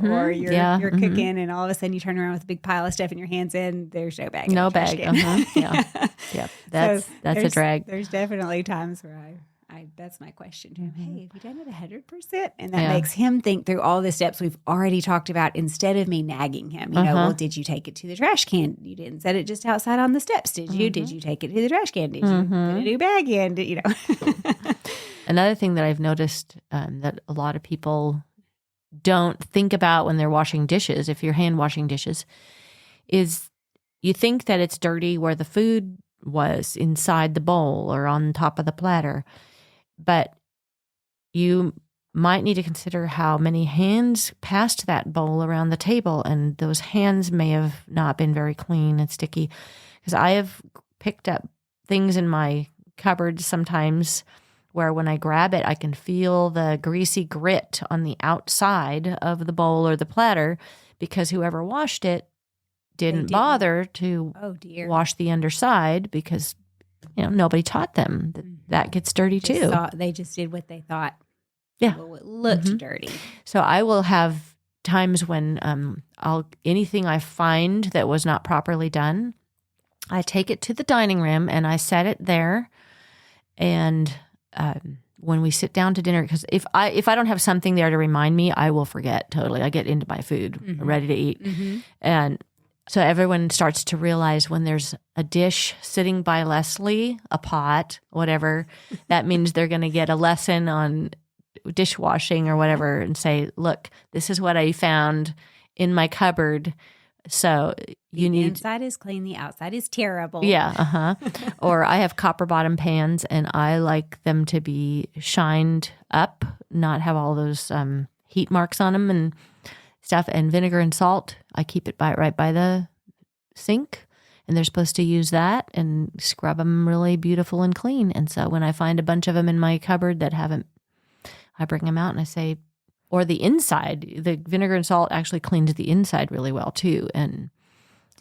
or you're cooking and all of a sudden you turn around with a big pile of stuff in your hands and there's no bag. No bag. Yeah. Yeah. That's a drag. There's definitely times where that's my question to him. Hey, have you done it 100%? And that makes him think through all the steps we've already talked about, instead of me nagging him. Well, did you take it to the trash can? You didn't set it just outside on the steps, did you? Did you take it to the trash can? Did you put a new bag in? Another thing that I've noticed that a lot of people don't think about when they're washing dishes, if you're hand washing dishes, is you think that it's dirty where the food was inside the bowl or on top of the platter. But you might need to consider how many hands passed that bowl around the table, and those hands may have not been very clean and sticky. Because I have picked up things in my cupboard sometimes where when I grab it, I can feel the greasy grit on the outside of the bowl or the platter, because whoever washed it didn't bother to wash the underside, because nobody taught them that gets dirty too. They just did what they thought. Yeah, it looked dirty. So I will have times when anything I find that was not properly done, I take it to the dining room and I set it there. And when we sit down to dinner, because if I don't have something there to remind me, I will forget totally. I get into my food, ready to eat, and so everyone starts to realize when there's a dish sitting by Leslie, a pot, whatever, that means they're going to get a lesson on dishwashing or whatever, and say, look, this is what I found in my cupboard. So the inside is clean, the outside is terrible. Yeah. Or I have copper bottom pans, and I like them to be shined up, not have all those heat marks on them and stuff. And vinegar and salt, I keep it right by the sink, and they're supposed to use that and scrub them really beautiful and clean. And so when I find a bunch of them in my cupboard that haven't, I bring them out and I say, or the inside, the vinegar and salt actually cleans the inside really well too. And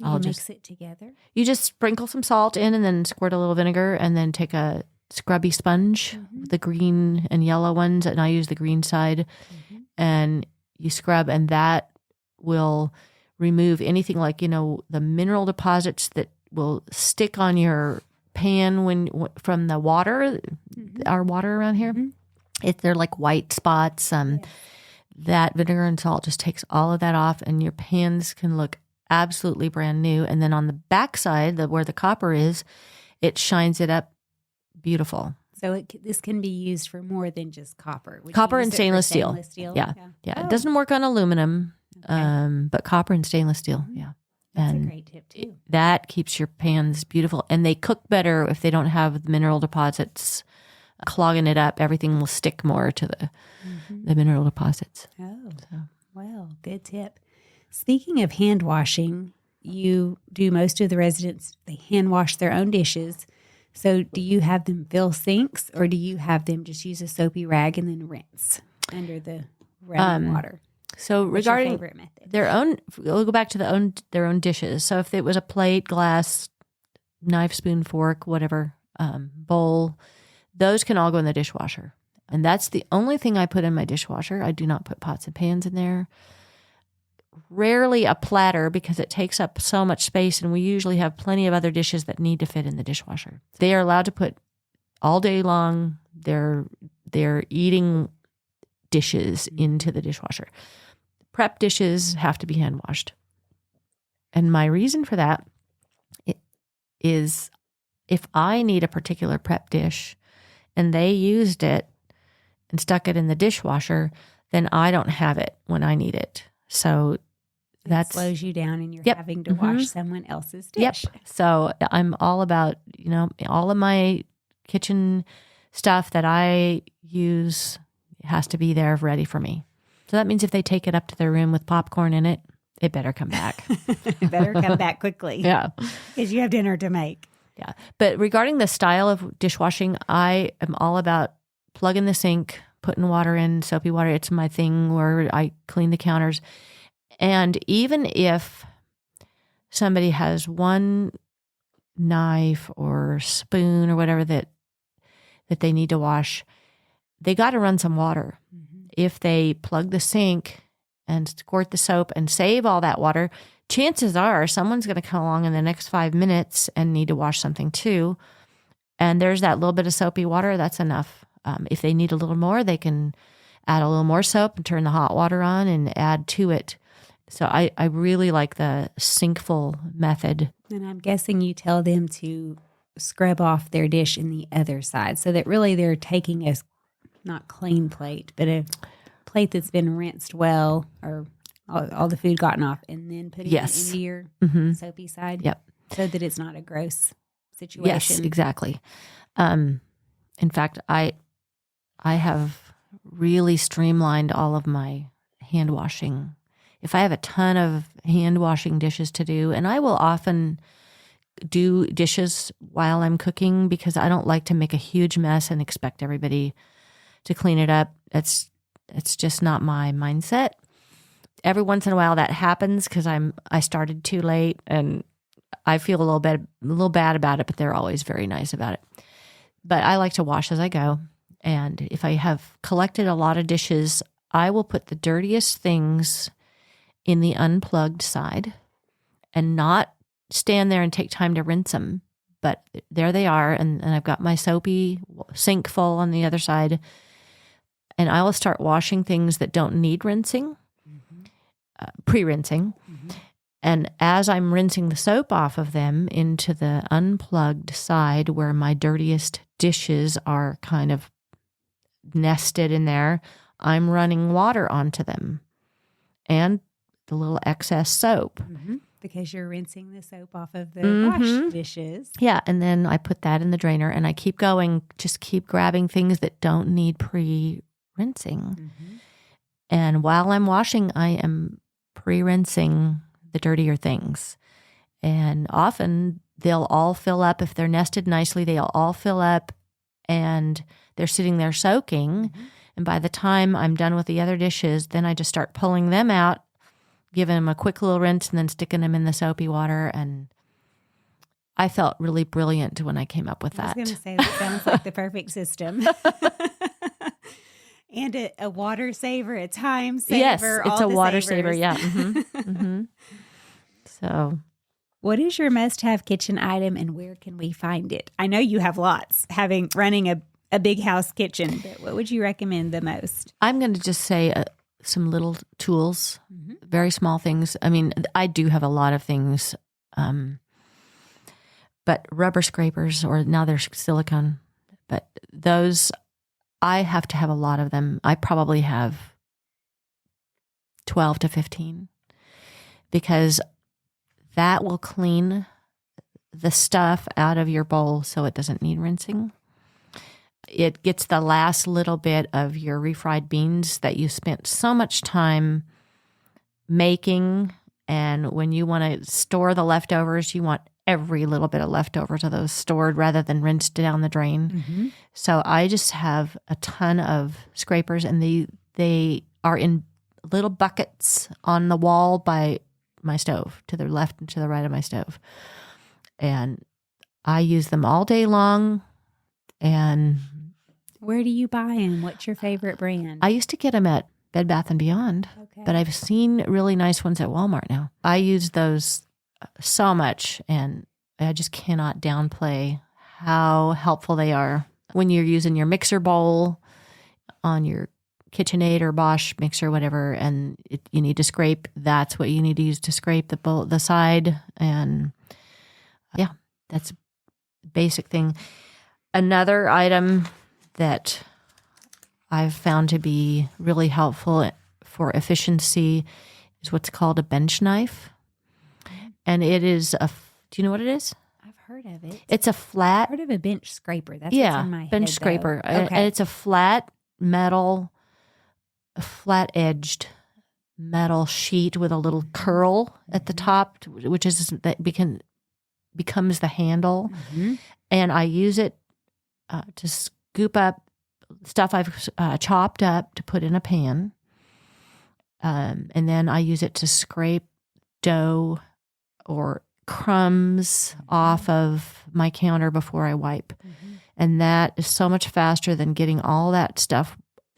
I'll mix it together. You just sprinkle some salt in and then squirt a little vinegar, and then take a scrubby sponge, the green and yellow ones, and I use the green side, and you scrub, and that will remove anything like, the mineral deposits that will stick on your pan from the water, our water around here. If they're like white spots, that vinegar and salt just takes all of that off, and your pans can look absolutely brand new. And then on the backside, where the copper is, it shines it up beautiful. So this can be used for more than just copper. Copper and stainless steel. Yeah. Oh. It doesn't work on aluminum, but copper and stainless steel. Yeah. That's a great tip too. That keeps your pans beautiful, and they cook better if they don't have the mineral deposits clogging it up. Everything will stick more to the mineral deposits. Oh, well, good tip. Speaking of hand washing, you do most of the residents, they hand wash their own dishes. So do you have them fill sinks, or do you have them just use a soapy rag and then rinse under the running water? So regarding their own, we'll go back to their own dishes. So if it was a plate, glass, knife, spoon, fork, whatever, bowl, those can all go in the dishwasher. And that's the only thing I put in my dishwasher. I do not put pots and pans in there. Rarely a platter, because it takes up so much space, and we usually have plenty of other dishes that need to fit in the dishwasher. They are allowed to put all day long their eating dishes into the dishwasher. Prep dishes have to be hand washed. And my reason for that is if I need a particular prep dish and they used it and stuck it in the dishwasher, then I don't have it when I need it. So that slows you down and you're Yep. having to wash someone else's dish. Yep. So I'm all about, all of my kitchen stuff that I use has to be there ready for me. So that means if they take it up to their room with popcorn in it, it better come back. It better come back quickly. Yeah. Because you have dinner to make. Yeah. But regarding the style of dishwashing, I am all about plugging the sink, putting water in, soapy water. It's my thing where I clean the counters. And even if somebody has one knife or spoon or whatever that they need to wash, they got to run some water. Mm-hmm. If they plug the sink and squirt the soap and save all that water, chances are someone's going to come along in the next 5 minutes and need to wash something too. And there's that little bit of soapy water, that's enough. If they need a little more, they can add a little more soap and turn the hot water on and add to it. So I really like the sinkful method. And I'm guessing you tell them to scrub off their dish in the other side so that really they're taking a not clean plate, but a plate that's been rinsed well or all the food gotten off and then putting it into your soapy side. Yep. So that it's not a gross situation. Yes, exactly. In fact, I have really streamlined all of my hand washing. If I have a ton of hand washing dishes to do, and I will often do dishes while I'm cooking because I don't like to make a huge mess and expect everybody to clean it up. It's just not my mindset. Every once in a while that happens because I started too late and I feel a little bad about it, but they're always very nice about it. But I like to wash as I go. And if I have collected a lot of dishes, I will put the dirtiest things in the unplugged side and not stand there and take time to rinse them. But there they are. And I've got my soapy sink full on the other side. And I will start washing things that don't need rinsing, pre-rinsing. Mm-hmm. And as I'm rinsing the soap off of them into the unplugged side where my dirtiest dishes are kind of nested in there, I'm running water onto them and the little excess soap. Mm-hmm. Because you're rinsing the soap off of the wash dishes. Yeah, and then I put that in the drainer and I keep going, just keep grabbing things that don't need pre-rinsing. Mm-hmm. And while I'm washing, I am pre-rinsing the dirtier things. And often they'll all fill up. If they're nested nicely, they'll all fill up and they're sitting there soaking. Mm-hmm. And by the time I'm done with the other dishes, then I just start pulling them out, giving them a quick little rinse, and then sticking them in the soapy water. And I felt really brilliant when I came up with that. I was going to say, that sounds like the perfect system. And a water saver, a time saver. Yes, it's a water saver. Yeah. Mm-hmm. Mm-hmm. So, what is your must-have kitchen item, and where can we find it? I know you have lots, running a big house kitchen, but what would you recommend the most? I'm going to just say some little tools, very small things. I mean, I do have a lot of things, but rubber scrapers, or now they're silicone, but those, I have to have a lot of them. I probably have 12 to 15 because that will clean the stuff out of your bowl so it doesn't need rinsing. It gets the last little bit of your refried beans that you spent so much time making. And when you want to store the leftovers, you want every little bit of leftovers of those stored rather than rinsed down the drain. Mm-hmm. So I just have a ton of scrapers, and they are in little buckets on the wall by my stove, to the left and to the right of my stove. And I use them all day long. And where do you buy them? What's your favorite brand? I used to get them at Bed Bath & Beyond, but I've seen really nice ones at Walmart now. I use those so much, and I just cannot downplay how helpful they are when you're using your mixer bowl on your KitchenAid or Bosch mixer, whatever, and you need to scrape. That's what you need to use to scrape the side. And yeah, that's a basic thing. Another item that I've found to be really helpful for efficiency is what's called a bench knife. And it is do you know what it is? I've heard of it. It's a flat. I've heard of a bench scraper. That's what's in my head, bench though. scraper. Okay. And it's a flat-edged metal sheet with a little curl at the top, which is that becomes the handle. Mm-hmm. And I use it to scoop up stuff I've chopped up to put in a pan. And then I use it to scrape dough or crumbs off of my counter before I wipe. Mm-hmm. And that is so much faster than getting all that stuff,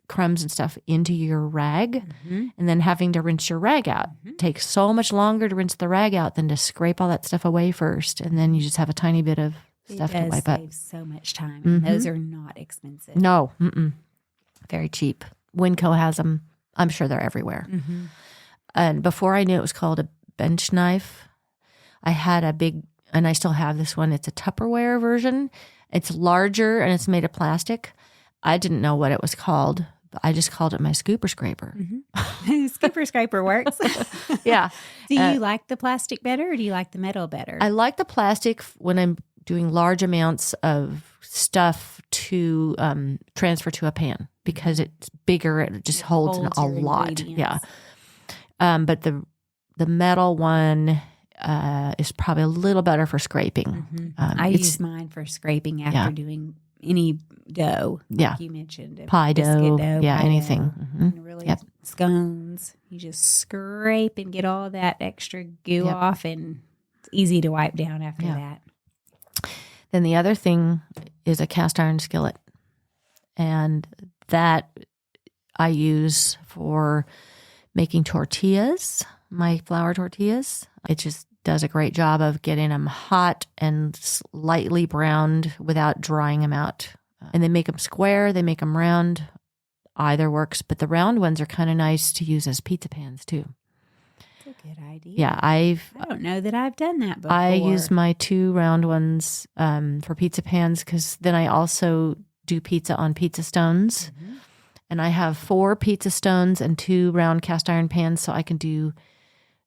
crumbs and stuff, into your rag and then having to rinse your rag out. It takes so much longer to rinse the rag out than to scrape all that stuff away first. And then you just have a tiny bit of stuff to wipe up. It saves so much time. And those are not expensive. No, very cheap. Winco has them. I'm sure they're everywhere. Mm-hmm. And before I knew it was called a bench knife, I had a big, and I still have this one. It's a Tupperware version. It's larger and it's made of plastic. I didn't know what it was called. But I just called it my scooper scraper. Mm-hmm. Scooper scraper works. Yeah. Do you like the plastic better or do you like the metal better? I like the plastic when I'm doing large amounts of stuff to transfer to a pan because it's bigger. It just holds a your lot. ingredients. Yeah. But the metal one is probably a little better for scraping. Mm-hmm. I use mine for scraping after doing any dough. Yeah. Like you mentioned Pie biscuit dough. Yeah, pie anything. dough, Mm-hmm. and really scones. You just scrape and get all that extra goo off, and it's easy to wipe down after that. Then the other thing is a cast iron skillet. And that I use for making tortillas, my flour tortillas. It just does a great job of getting them hot and slightly browned without drying them out. And they make them square, they make them round. Either works, but the round ones are kind of nice to use as pizza pans too. That's a good idea. Yeah, I don't know that I've done that before. I use my 2 round ones for pizza pans because then I also do pizza on pizza stones. Mm-hmm. And I have 4 pizza stones and 2 round cast iron pans, so I can do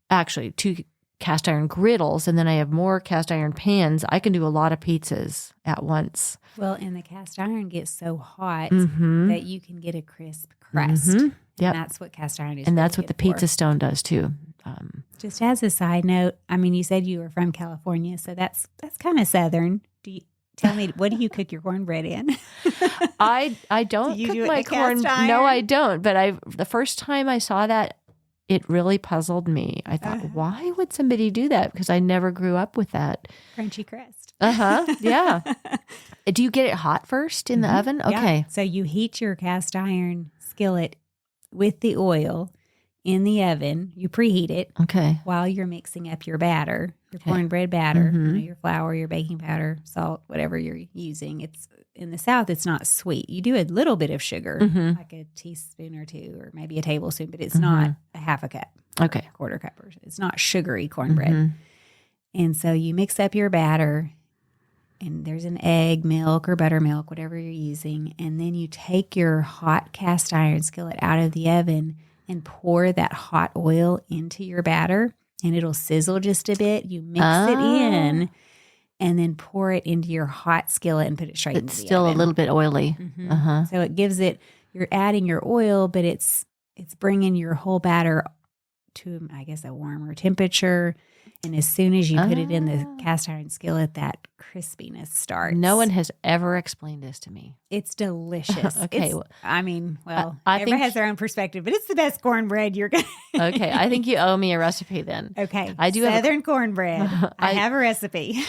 actually 2 cast iron griddles, and then I have more cast iron pans. I can do a lot of pizzas at once. Well, and the cast iron gets so hot Mm-hmm. that you can get a crisp crust. Mm-hmm. And Yep. that's what cast iron is. And really that's what good the pizza for. stone does too. Just as a side note, I mean, you said you were from California, so that's kind of Southern. Do you tell me, what do you cook your cornbread in? I don't Do you cook do it my in a cast corn. iron? No, I don't. But the first time I saw that, it really puzzled me. I thought, why would somebody do that? Because I never grew up with that. Crunchy crust. Yeah. Do you get it hot first in the oven? Okay. Yeah. So you heat your cast iron skillet with the oil in the oven. You preheat it Okay. while you're mixing up your batter, your cornbread batter, Mm-hmm. your flour, your baking powder, salt, whatever you're using. It's in the South, it's not sweet. You do a little bit of sugar, Mm-hmm. like a teaspoon or 2, or maybe a tablespoon, but it's not a half a cup, Okay. a quarter cup. It's not sugary cornbread. Mhm. And so you mix up your batter, and there's an egg, milk, or buttermilk, whatever you're using. And then you take your hot cast iron skillet out of the oven and pour that hot oil into your batter, and it'll sizzle just a bit. You mix it in and then pour it into your hot skillet and put it straight into It's the still oven. a little bit oily. Mhm. So it gives it, you're adding your oil, but it's bringing your whole batter to, I guess, a warmer temperature. And as soon as you put it in the cast iron skillet, that crispiness starts. No one has ever explained this to me. It's delicious. Okay. It's, I mean, well, I everybody think- has their own perspective, but it's the best cornbread you're going to. Okay. I think you owe me a recipe then. Okay. I do have a- Southern cornbread. I have a recipe.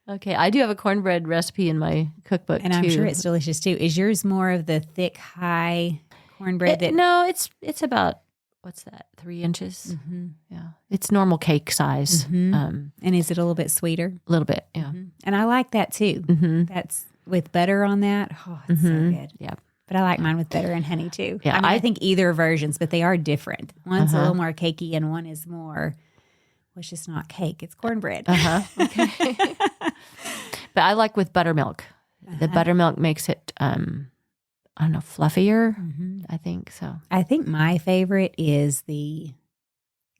Okay. I do have a cornbread recipe in my cookbook And too. I'm sure it's delicious too. Is yours more of the thick, high cornbread that? No, it's about, what's that, 3 inches? Mhm. Yeah. It's normal cake size. Mhm. And is it a little bit sweeter? A little bit. Yeah. And I like that too. Mm-hmm. That's with butter on that. Oh, it's so good. Yeah. But I like mine with butter and honey too. Yeah, I mean, I think either versions, but they are different. One's a little more cakey and one is more, well, it's just not cake. It's cornbread. Okay. But I like with buttermilk. The buttermilk makes it, I don't know, fluffier. I think so. I think my favorite is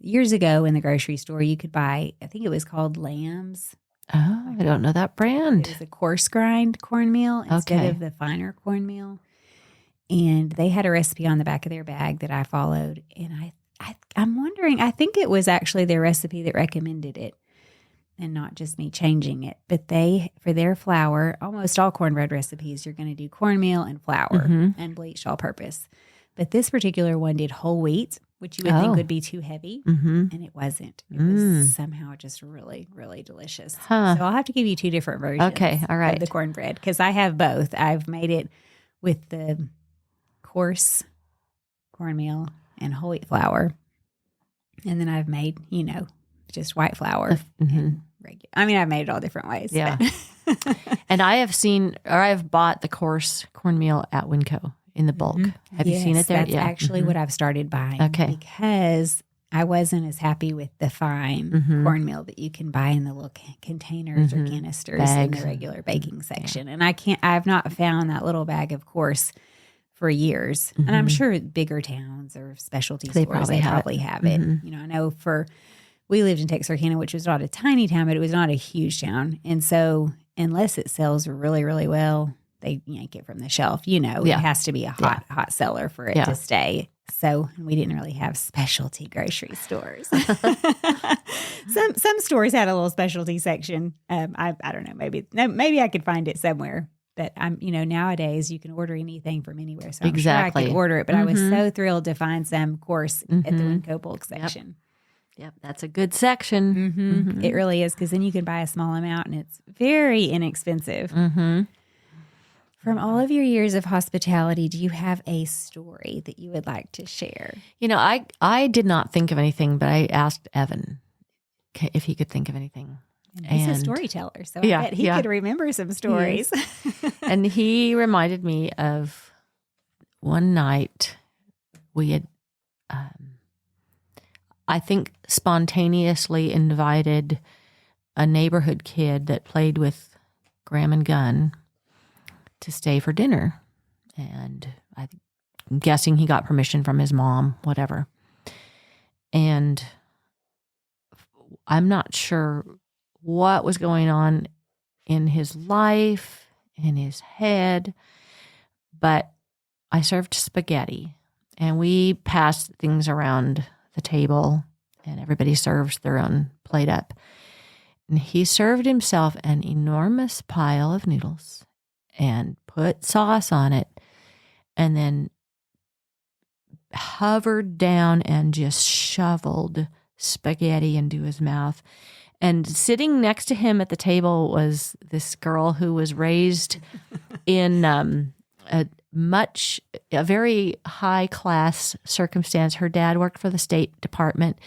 years ago in the grocery store, you could buy, I think it was called Lamb's. Oh, I don't know that It brand. was a coarse grind cornmeal instead of the finer cornmeal. And they had a recipe on the back of their bag that I followed. And I'm wondering, I think it was actually their recipe that recommended it and not just me changing it. But for their flour, almost all cornbread recipes, you're going to do cornmeal and flour and bleached all purpose. But this particular one did whole wheat, which you would think would be too heavy. And it wasn't. It was somehow just really, really delicious. So I'll have to give you two different versions of the cornbread because I have both. I've made it with the coarse cornmeal and whole wheat flour. And then I've made, just white flour. And regular. I mean, I've made it all different ways. Yeah. And I have bought the coarse cornmeal at Winco in the bulk. Have you seen it there? That's actually what I've started buying. Okay. Because I wasn't as happy with the fine cornmeal that you can buy in the little containers or canisters Bags. in the regular baking section. And I've not found that little bag of course for years. And I'm sure bigger towns or specialty stores, they probably have it. I know we lived in Texarkana, which was not a tiny town, but it was not a huge town. And so unless it sells really, really well, they yank it from the shelf. It has to be a hot seller for it to stay. So we didn't really have specialty grocery stores. Some stores had a little specialty section. I don't know. Maybe I could find it somewhere. But nowadays you can order anything from anywhere. So I'm sure I could order it. But I was so thrilled to find some course at the Winco bulk section. Yep, that's a good section. It really is because then you can buy a small amount and it's very inexpensive. From all of your years of hospitality, do you have a story that you would like to share? I did not think of anything, but I asked Evan if he could think of anything. And he's a storyteller, so I bet he could remember some stories. And he reminded me of one night we had, I think, spontaneously invited a neighborhood kid that played with Graham and Gunn to stay for dinner. And I'm guessing he got permission from his mom, whatever. And I'm not sure what was going on in his life, in his head, but I served spaghetti and we passed things around the table and everybody serves their own plate up. And he served himself an enormous pile of noodles and put sauce on it and then hovered down and just shoveled spaghetti into his mouth. And sitting next to him at the table was this girl who was raised in a very high class circumstance. Her dad worked for the State Department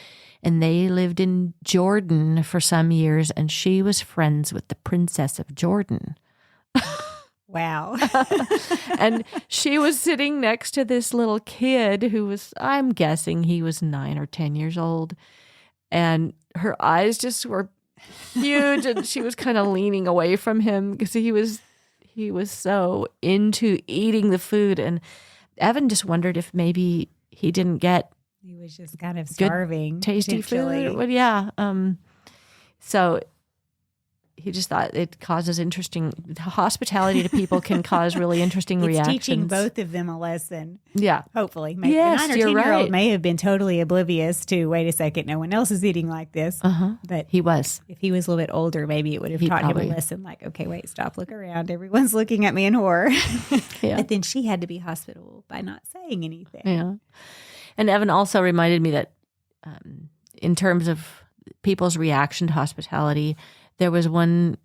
and they lived in Jordan for some years, and she was friends with the Princess of Jordan. Wow. And she was sitting next to this little kid who was, I'm guessing he was 9 or 10 years old. And her eyes just were huge, and she was kind of leaning away from him because he was so into eating the food. And Evan just wondered if maybe he didn't get he was just kind of starving, tasty food. But so he just thought it causes hospitality to people can cause really interesting reactions. It's teaching both of them a lesson. Yeah. Hopefully. Maybe yes, the 9 or 10-year-old may have been totally oblivious to, wait a second, no one else is eating like this. But he was. If he was a little bit older, maybe it would have taught him a lesson like, okay, wait, stop, look around. Everyone's looking at me in horror. Yeah. But then she had to be hospitable by not saying anything. Yeah. And Evan also reminded me that in terms of people's reaction to hospitality, there was one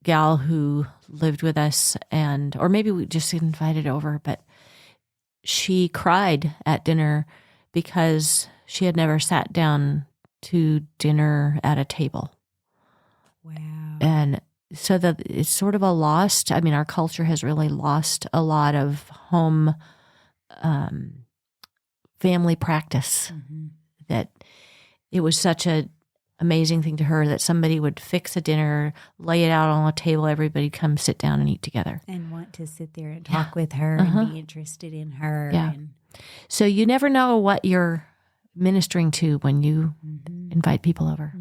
gal who lived with us or maybe we just invited over, but she cried at dinner because she had never sat down to dinner at a table. Wow. And so that it's sort of a lost, I mean, our culture has really lost a lot of home family practice. That it was such a amazing thing to her that somebody would fix a dinner, lay it out on a table, everybody come sit down and eat together. And want to sit there and talk with her and be interested in her. Yeah. And So you never know what you're ministering to when you invite people over.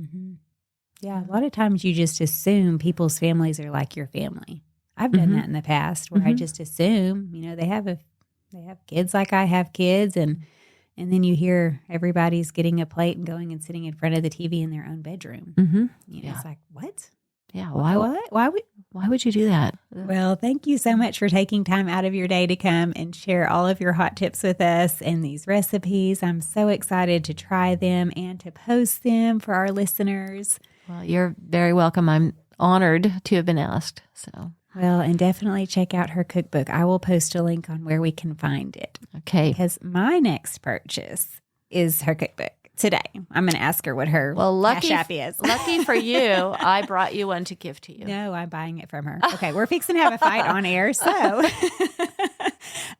yeah, a lot of times you just assume people's families are like your family. I've done that in the past where I just assume, they have kids like I have kids, and then you hear everybody's getting a plate and going and sitting in front of the TV in their own bedroom. It's like, what? Yeah. Why would you do that? Well, thank you so much for taking time out of your day to come and share all of your hot tips with us and these recipes. I'm so excited to try them and to post them for our listeners. Well, you're very welcome. I'm honored to have been asked. So, well, and definitely check out her cookbook. I will post a link on where we can find it. Okay. Because my next purchase is her cookbook today. I'm going to ask her what her Cash App is. Lucky for you, I brought you one to give to you. No, I'm buying it from her. Okay, we're fixing to have a fight on air. So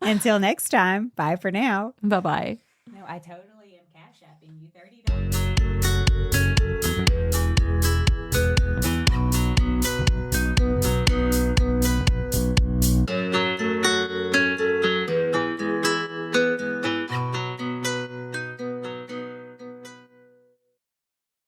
until next time, bye for now. Bye-bye. No, I totally am Cash Apping you $30.